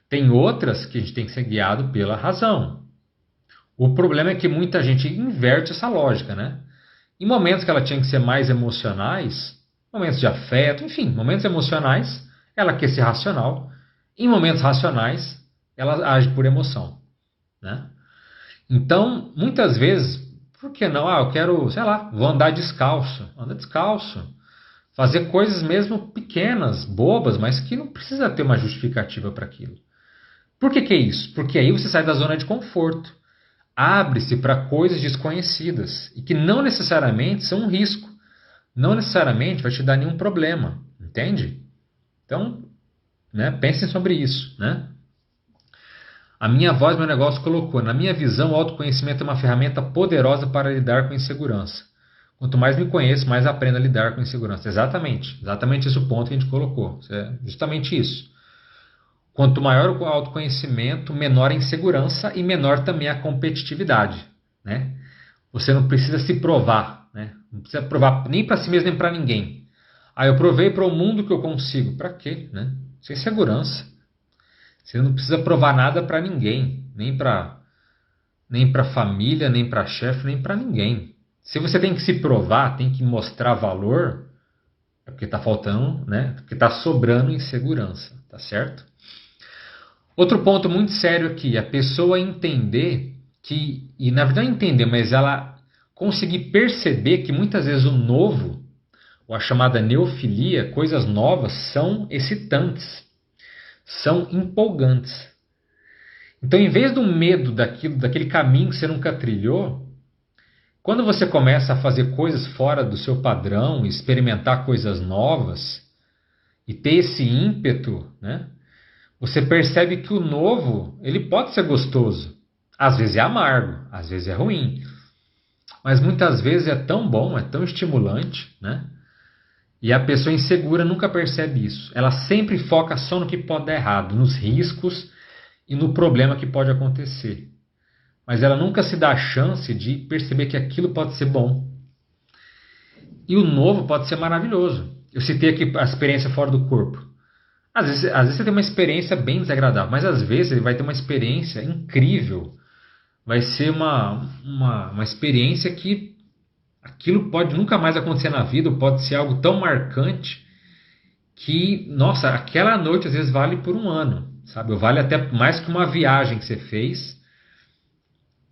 A: Tem outras que a gente tem que ser guiado pela razão. O problema é que muita gente inverte essa lógica, né? Em momentos que ela tinha que ser mais emocionais, momentos de afeto, enfim, momentos emocionais, ela quer ser racional. Em momentos racionais, ela age por emoção, né? Então, muitas vezes, por que não? Eu quero, sei lá, vou andar descalço. Anda descalço. Fazer coisas mesmo pequenas, bobas, mas que não precisa ter uma justificativa para aquilo. Por que é isso? Porque aí você sai da zona de conforto. Abre-se para coisas desconhecidas e que não necessariamente são um risco. Não necessariamente vai te dar nenhum problema. Entende? Então, né, pensem sobre isso, né? A Minha Voz, Meu Negócio colocou: na minha visão, o autoconhecimento é uma ferramenta poderosa para lidar com insegurança. Quanto mais me conheço, mais aprendo a lidar com insegurança. Exatamente esse é o ponto que a gente colocou. É justamente isso. Quanto maior o autoconhecimento, menor a insegurança e menor também a competitividade, né? Você não precisa se provar, né? Não precisa provar nem para si mesmo nem para ninguém. Eu provei para o mundo que eu consigo. Para quê, né? Sem segurança. Você não precisa provar nada para ninguém, nem para família, nem para chefe, nem para ninguém. Se você tem que se provar, tem que mostrar valor, é porque está faltando, né? Porque está sobrando insegurança, tá certo? Outro ponto muito sério aqui, a pessoa entender que, e na verdade entender, mas ela conseguir perceber que muitas vezes o novo, ou a chamada neofilia, coisas novas, são excitantes, são empolgantes. Então, em vez do medo daquele caminho que você nunca trilhou, quando você começa a fazer coisas fora do seu padrão, experimentar coisas novas e ter esse ímpeto, né? Você percebe que o novo, ele pode ser gostoso. Às vezes é amargo, às vezes é ruim. Mas muitas vezes é tão bom, é tão estimulante, né? E a pessoa insegura nunca percebe isso. Ela sempre foca só no que pode dar errado, nos riscos e no problema que pode acontecer. Mas ela nunca se dá a chance de perceber que aquilo pode ser bom. E o novo pode ser maravilhoso. Eu citei aqui a experiência fora do corpo. Às vezes você tem uma experiência bem desagradável, mas às vezes ele vai ter uma experiência incrível. Vai ser uma experiência que aquilo pode nunca mais acontecer na vida, pode ser algo tão marcante que, nossa, aquela noite às vezes vale por um ano, sabe? Ou vale até mais que uma viagem que você fez,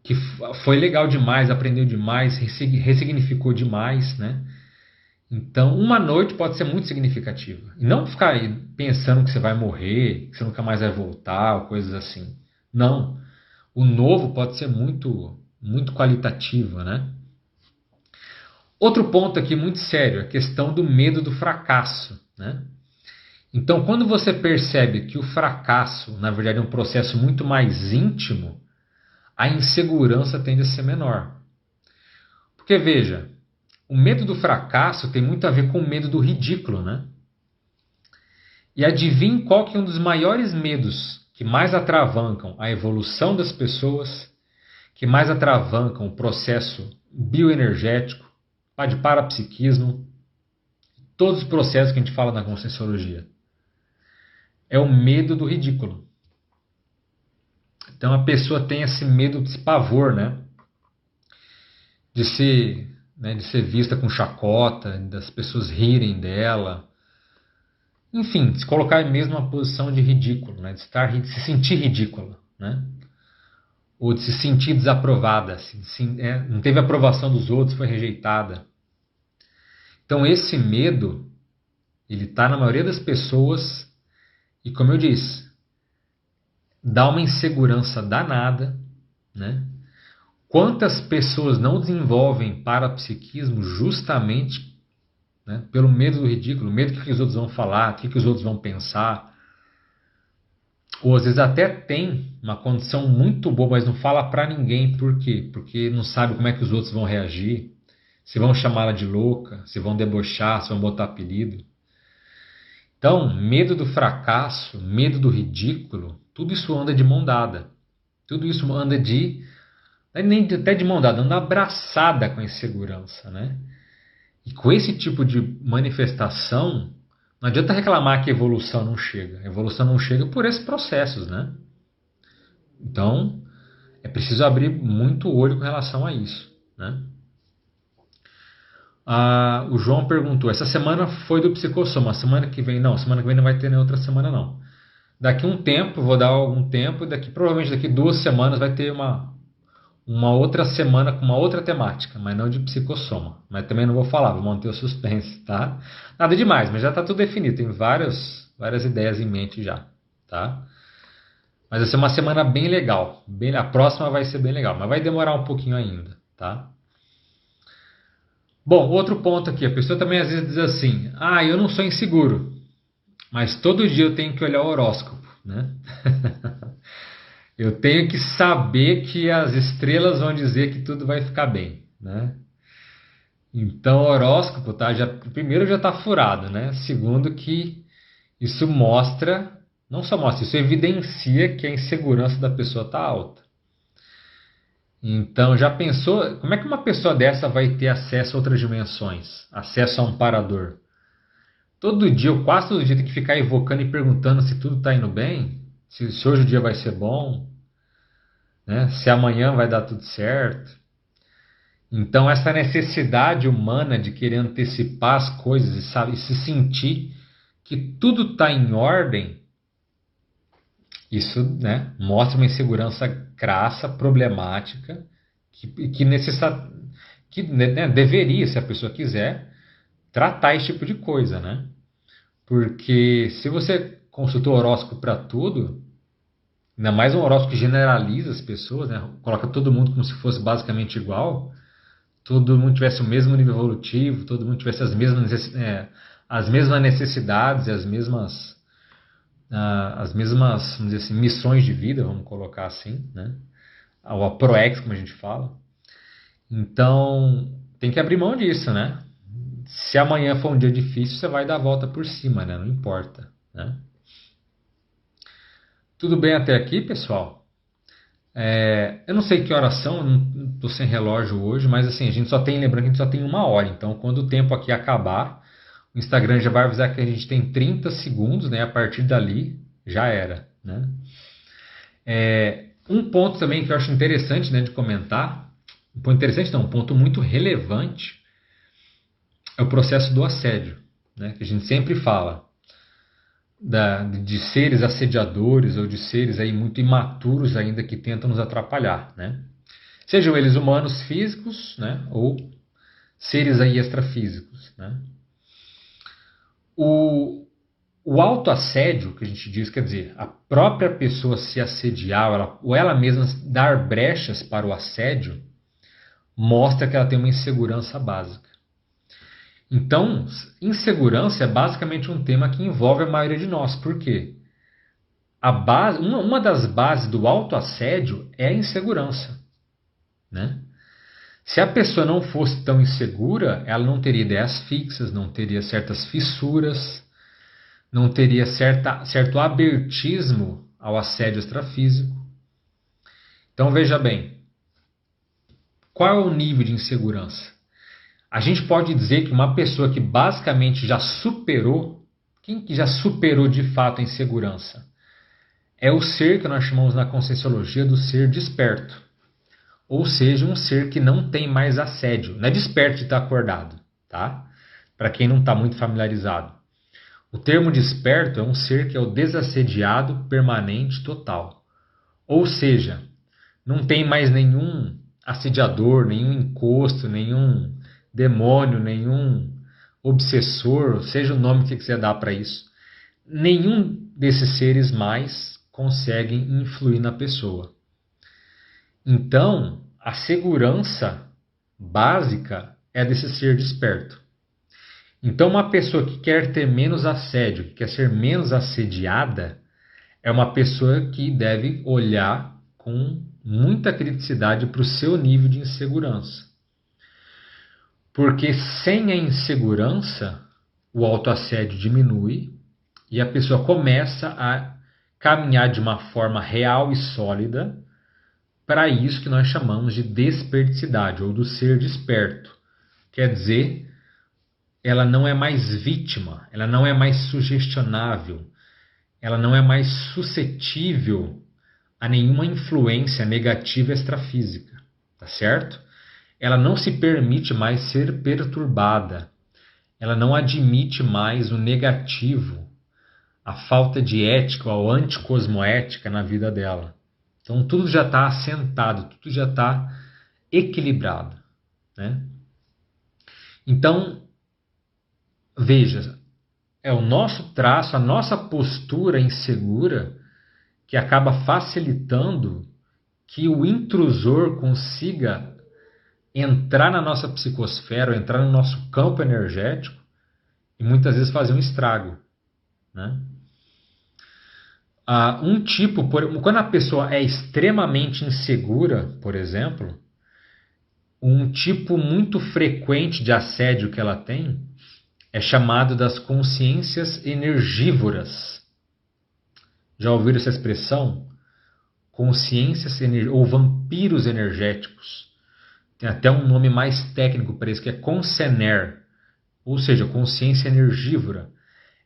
A: que foi legal demais, aprendeu demais, ressignificou demais, né? Então, uma noite pode ser muito significativa. E não ficar pensando que você vai morrer, que você nunca mais vai voltar, ou coisas assim. Não. O novo pode ser muito, muito qualitativo, né? Outro ponto aqui muito sério, a questão do medo do fracasso, né? Então, quando você percebe que o fracasso, na verdade, é um processo muito mais íntimo, a insegurança tende a ser menor. Porque, veja, o medo do fracasso tem muito a ver com o medo do ridículo, né? E adivinhe qual que é um dos maiores medos que mais atravancam a evolução das pessoas, que mais atravancam o processo bioenergético, de parapsiquismo, todos os processos que a gente fala na Conscienciologia. É o medo do ridículo. Então a pessoa tem esse medo, esse pavor, né? De ser vista com chacota, das pessoas rirem dela. Enfim, se colocar mesmo numa posição de ridículo, né? De se sentir ridícula, né? Ou de se sentir desaprovada. Não teve aprovação dos outros, foi rejeitada. Então esse medo, ele está na maioria das pessoas e, como eu disse, dá uma insegurança danada, né? Quantas pessoas não desenvolvem parapsiquismo justamente, né, pelo medo do ridículo, medo do que os outros vão falar, o que os outros vão pensar. Ou às vezes até tem uma condição muito boa, mas não fala para ninguém. Por quê? Porque não sabe como é que os outros vão reagir, se vão chamá-la de louca, se vão debochar, se vão botar apelido. Então, medo do fracasso, medo do ridículo, tudo isso anda de mão dada. Tudo isso anda nem até de mão dada, anda abraçada com a insegurança, né? E com esse tipo de manifestação, não adianta reclamar que a evolução não chega. A evolução não chega por esses processos, né? Então, é preciso abrir muito o olho com relação a isso, né? O João perguntou, essa semana foi do psicossoma, semana que vem não vai ter nem outra semana não. Daqui um tempo, vou dar algum tempo, provavelmente daqui 2 semanas vai ter uma outra semana com uma outra temática, mas não de psicossoma. Mas também não vou falar, vou manter o suspense, tá? Nada demais, mas já está tudo definido, tem várias ideias em mente já, tá? Mas vai ser uma semana bem legal, a próxima vai ser bem legal, mas vai demorar um pouquinho ainda, tá? Bom, outro ponto aqui, a pessoa também às vezes diz assim, eu não sou inseguro, mas todo dia eu tenho que olhar o horóscopo, né? Eu tenho que saber que as estrelas vão dizer que tudo vai ficar bem, né? Então o horóscopo, primeiro já está furado, né? Segundo que isso não só mostra, isso evidencia que a insegurança da pessoa está alta. Então já pensou, como é que uma pessoa dessa vai ter acesso a outras dimensões? Acesso a um parador? Quase todo dia tem que ficar evocando e perguntando se tudo está indo bem, se hoje o dia vai ser bom, né? Se amanhã vai dar tudo certo. Então essa necessidade humana de querer antecipar as coisas e se sentir que tudo está em ordem, isso, né, mostra uma insegurança crassa, problemática, que né, deveria, se a pessoa quiser, tratar esse tipo de coisa, né? Porque se você consulta o horóscopo para tudo, ainda mais um horóscopo que generaliza as pessoas, né? Coloca todo mundo como se fosse basicamente igual, todo mundo tivesse o mesmo nível evolutivo, todo mundo tivesse as mesmas necessidades e as mesmas, vamos dizer assim, missões de vida, vamos colocar assim, né? A ProEx, como a gente fala. Então, tem que abrir mão disso, né? Se amanhã for um dia difícil, você vai dar a volta por cima, né? Não importa, né? Tudo bem até aqui, pessoal? Eu não sei que horas são, não estou sem relógio hoje, mas assim, lembrando que a gente só tem 1 hora, então quando o tempo aqui acabar, o Instagram já vai avisar que a gente tem 30 segundos, né? A partir dali, já era, né? Um ponto também que eu acho interessante, né, de comentar, um ponto muito relevante, é o processo do assédio, né? Que a gente sempre fala de seres assediadores ou de seres aí muito imaturos ainda que tentam nos atrapalhar, né? Sejam eles humanos físicos, né, ou seres aí extrafísicos, né? O autoassédio, que a gente diz, quer dizer, a própria pessoa se assediar ou ela mesma dar brechas para o assédio, mostra que ela tem uma insegurança básica. Então, insegurança é basicamente um tema que envolve a maioria de nós. Por quê? Uma das bases do autoassédio é a insegurança, né? Se a pessoa não fosse tão insegura, ela não teria ideias fixas, não teria certas fissuras, não teria certo abertismo ao assédio extrafísico. Então veja bem, qual é o nível de insegurança? A gente pode dizer que uma pessoa que basicamente já superou, quem que já superou de fato a insegurança? É o ser que nós chamamos na Conscienciologia do ser desperto. Ou seja, um ser que não tem mais assédio. Não é desperto de estar acordado, tá? Para quem não está muito familiarizado. O termo desperto é um ser que é o desassediado permanente total. Ou seja, não tem mais nenhum assediador, nenhum encosto, nenhum demônio, nenhum obsessor, seja o nome que você quiser dar para isso. Nenhum desses seres mais conseguem influir na pessoa. Então, a segurança básica é desse ser desperto. Então, uma pessoa que quer ter menos assédio, que quer ser menos assediada, é uma pessoa que deve olhar com muita criticidade para o seu nível de insegurança. Porque sem a insegurança, o autoassédio diminui, e a pessoa começa a caminhar de uma forma real e sólida para isso que nós chamamos de desperticidade, ou do ser desperto. Quer dizer, ela não é mais vítima, ela não é mais sugestionável, ela não é mais suscetível a nenhuma influência negativa extrafísica, tá certo? Ela não se permite mais ser perturbada, ela não admite mais o negativo, a falta de ética ou anticosmoética na vida dela. Então tudo já está assentado, tudo já está equilibrado, né? Então, veja, é o nosso traço, a nossa postura insegura que acaba facilitando que o intrusor consiga entrar na nossa psicosfera, entrar no nosso campo energético e muitas vezes fazer um estrago, né? Quando a pessoa é extremamente insegura, por exemplo, um tipo muito frequente de assédio que ela tem é chamado das consciências energívoras. Já ouviram essa expressão? Consciências ou vampiros energéticos. Tem até um nome mais técnico para isso, que é concener, ou seja, consciência energívora.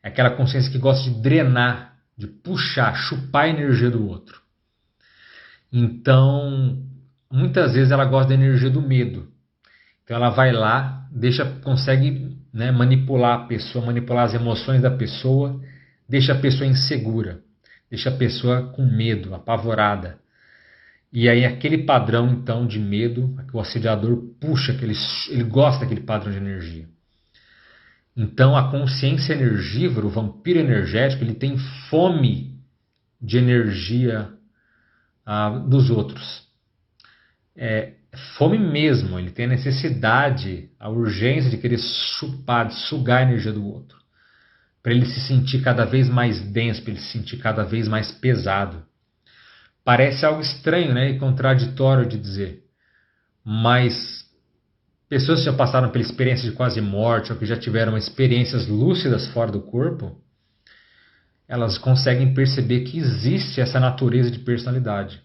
A: É aquela consciência que gosta de drenar, de puxar, chupar a energia do outro. Então, muitas vezes ela gosta da energia do medo. Então ela vai lá, consegue, né, manipular a pessoa, manipular as emoções da pessoa, deixa a pessoa insegura, deixa a pessoa com medo, apavorada. E aí aquele padrão então de medo, o assediador puxa, ele gosta daquele padrão de energia. Então a consciência energívora, o vampiro energético, ele tem fome de energia dos outros. Fome mesmo, ele tem a necessidade, a urgência de querer chupar, de sugar a energia do outro. Para ele se sentir cada vez mais denso, para ele se sentir cada vez mais pesado. Parece algo estranho, né, e contraditório de dizer, mas pessoas que já passaram pela experiência de quase morte ou que já tiveram experiências lúcidas fora do corpo, elas conseguem perceber que existe essa natureza de personalidade,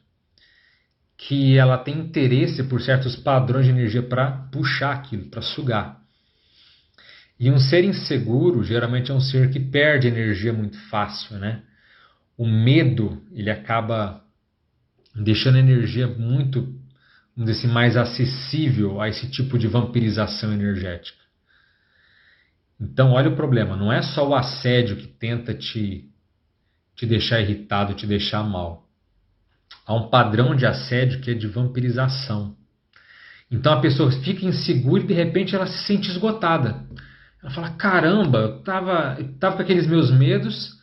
A: que ela tem interesse por certos padrões de energia para puxar aquilo, para sugar. E um ser inseguro geralmente é um ser que perde energia muito fácil, né? O medo, ele acaba deixando a energia muito, vamos dizer assim, mais acessível a esse tipo de vampirização energética. Então, olha o problema. Não é só o assédio que tenta te deixar irritado, te deixar mal. Há um padrão de assédio que é de vampirização. Então, a pessoa fica insegura e, de repente, ela se sente esgotada. Ela fala, caramba, eu tava com aqueles meus medos,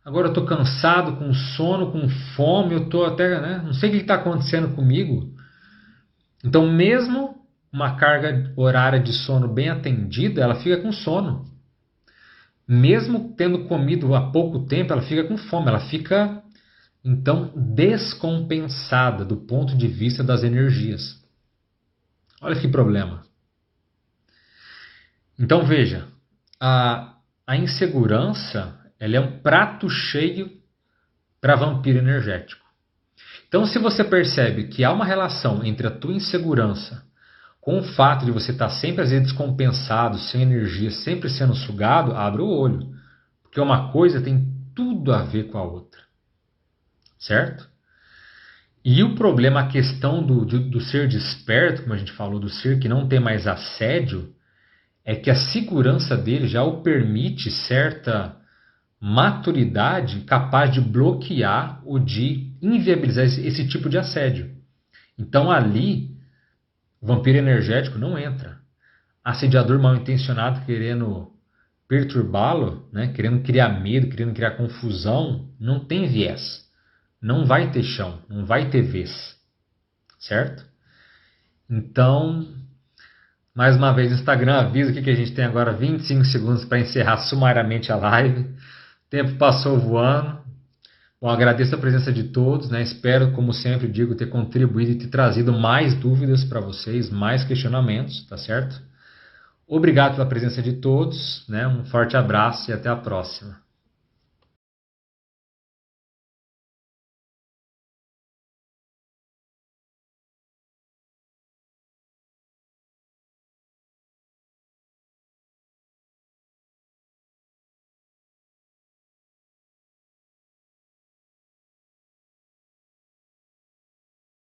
A: agora eu estou cansado, com sono, com fome, eu estou até, né, não sei o que está acontecendo comigo. Então, mesmo uma carga horária de sono bem atendida, ela fica com sono. Mesmo tendo comido há pouco tempo, ela fica com fome, ela fica, então, descompensada do ponto de vista das energias. Olha que problema. Então, veja, a insegurança, ela é um prato cheio para vampiro energético. Então, se você percebe que há uma relação entre a tua insegurança com o fato de você estar sempre, às vezes, descompensado, sem energia, sempre sendo sugado, abre o olho. Porque uma coisa tem tudo a ver com a outra. Certo? E o problema, a questão do ser desperto, como a gente falou, do ser que não tem mais assédio, é que a segurança dele já o permite certa maturidade capaz de bloquear ou de inviabilizar esse tipo de assédio. Então ali, o vampiro energético não entra. Assediador mal intencionado querendo perturbá-lo, né, querendo criar medo, querendo criar confusão, não tem viés. Não vai ter chão, não vai ter vez. Certo? Então, mais uma vez, o Instagram avisa que a gente tem agora 25 segundos para encerrar sumariamente a live. O tempo passou voando. Bom, agradeço a presença de todos, né? Espero, como sempre digo, ter contribuído e ter trazido mais dúvidas para vocês, mais questionamentos, tá certo? Obrigado pela presença de todos, né? Um forte abraço e até a próxima.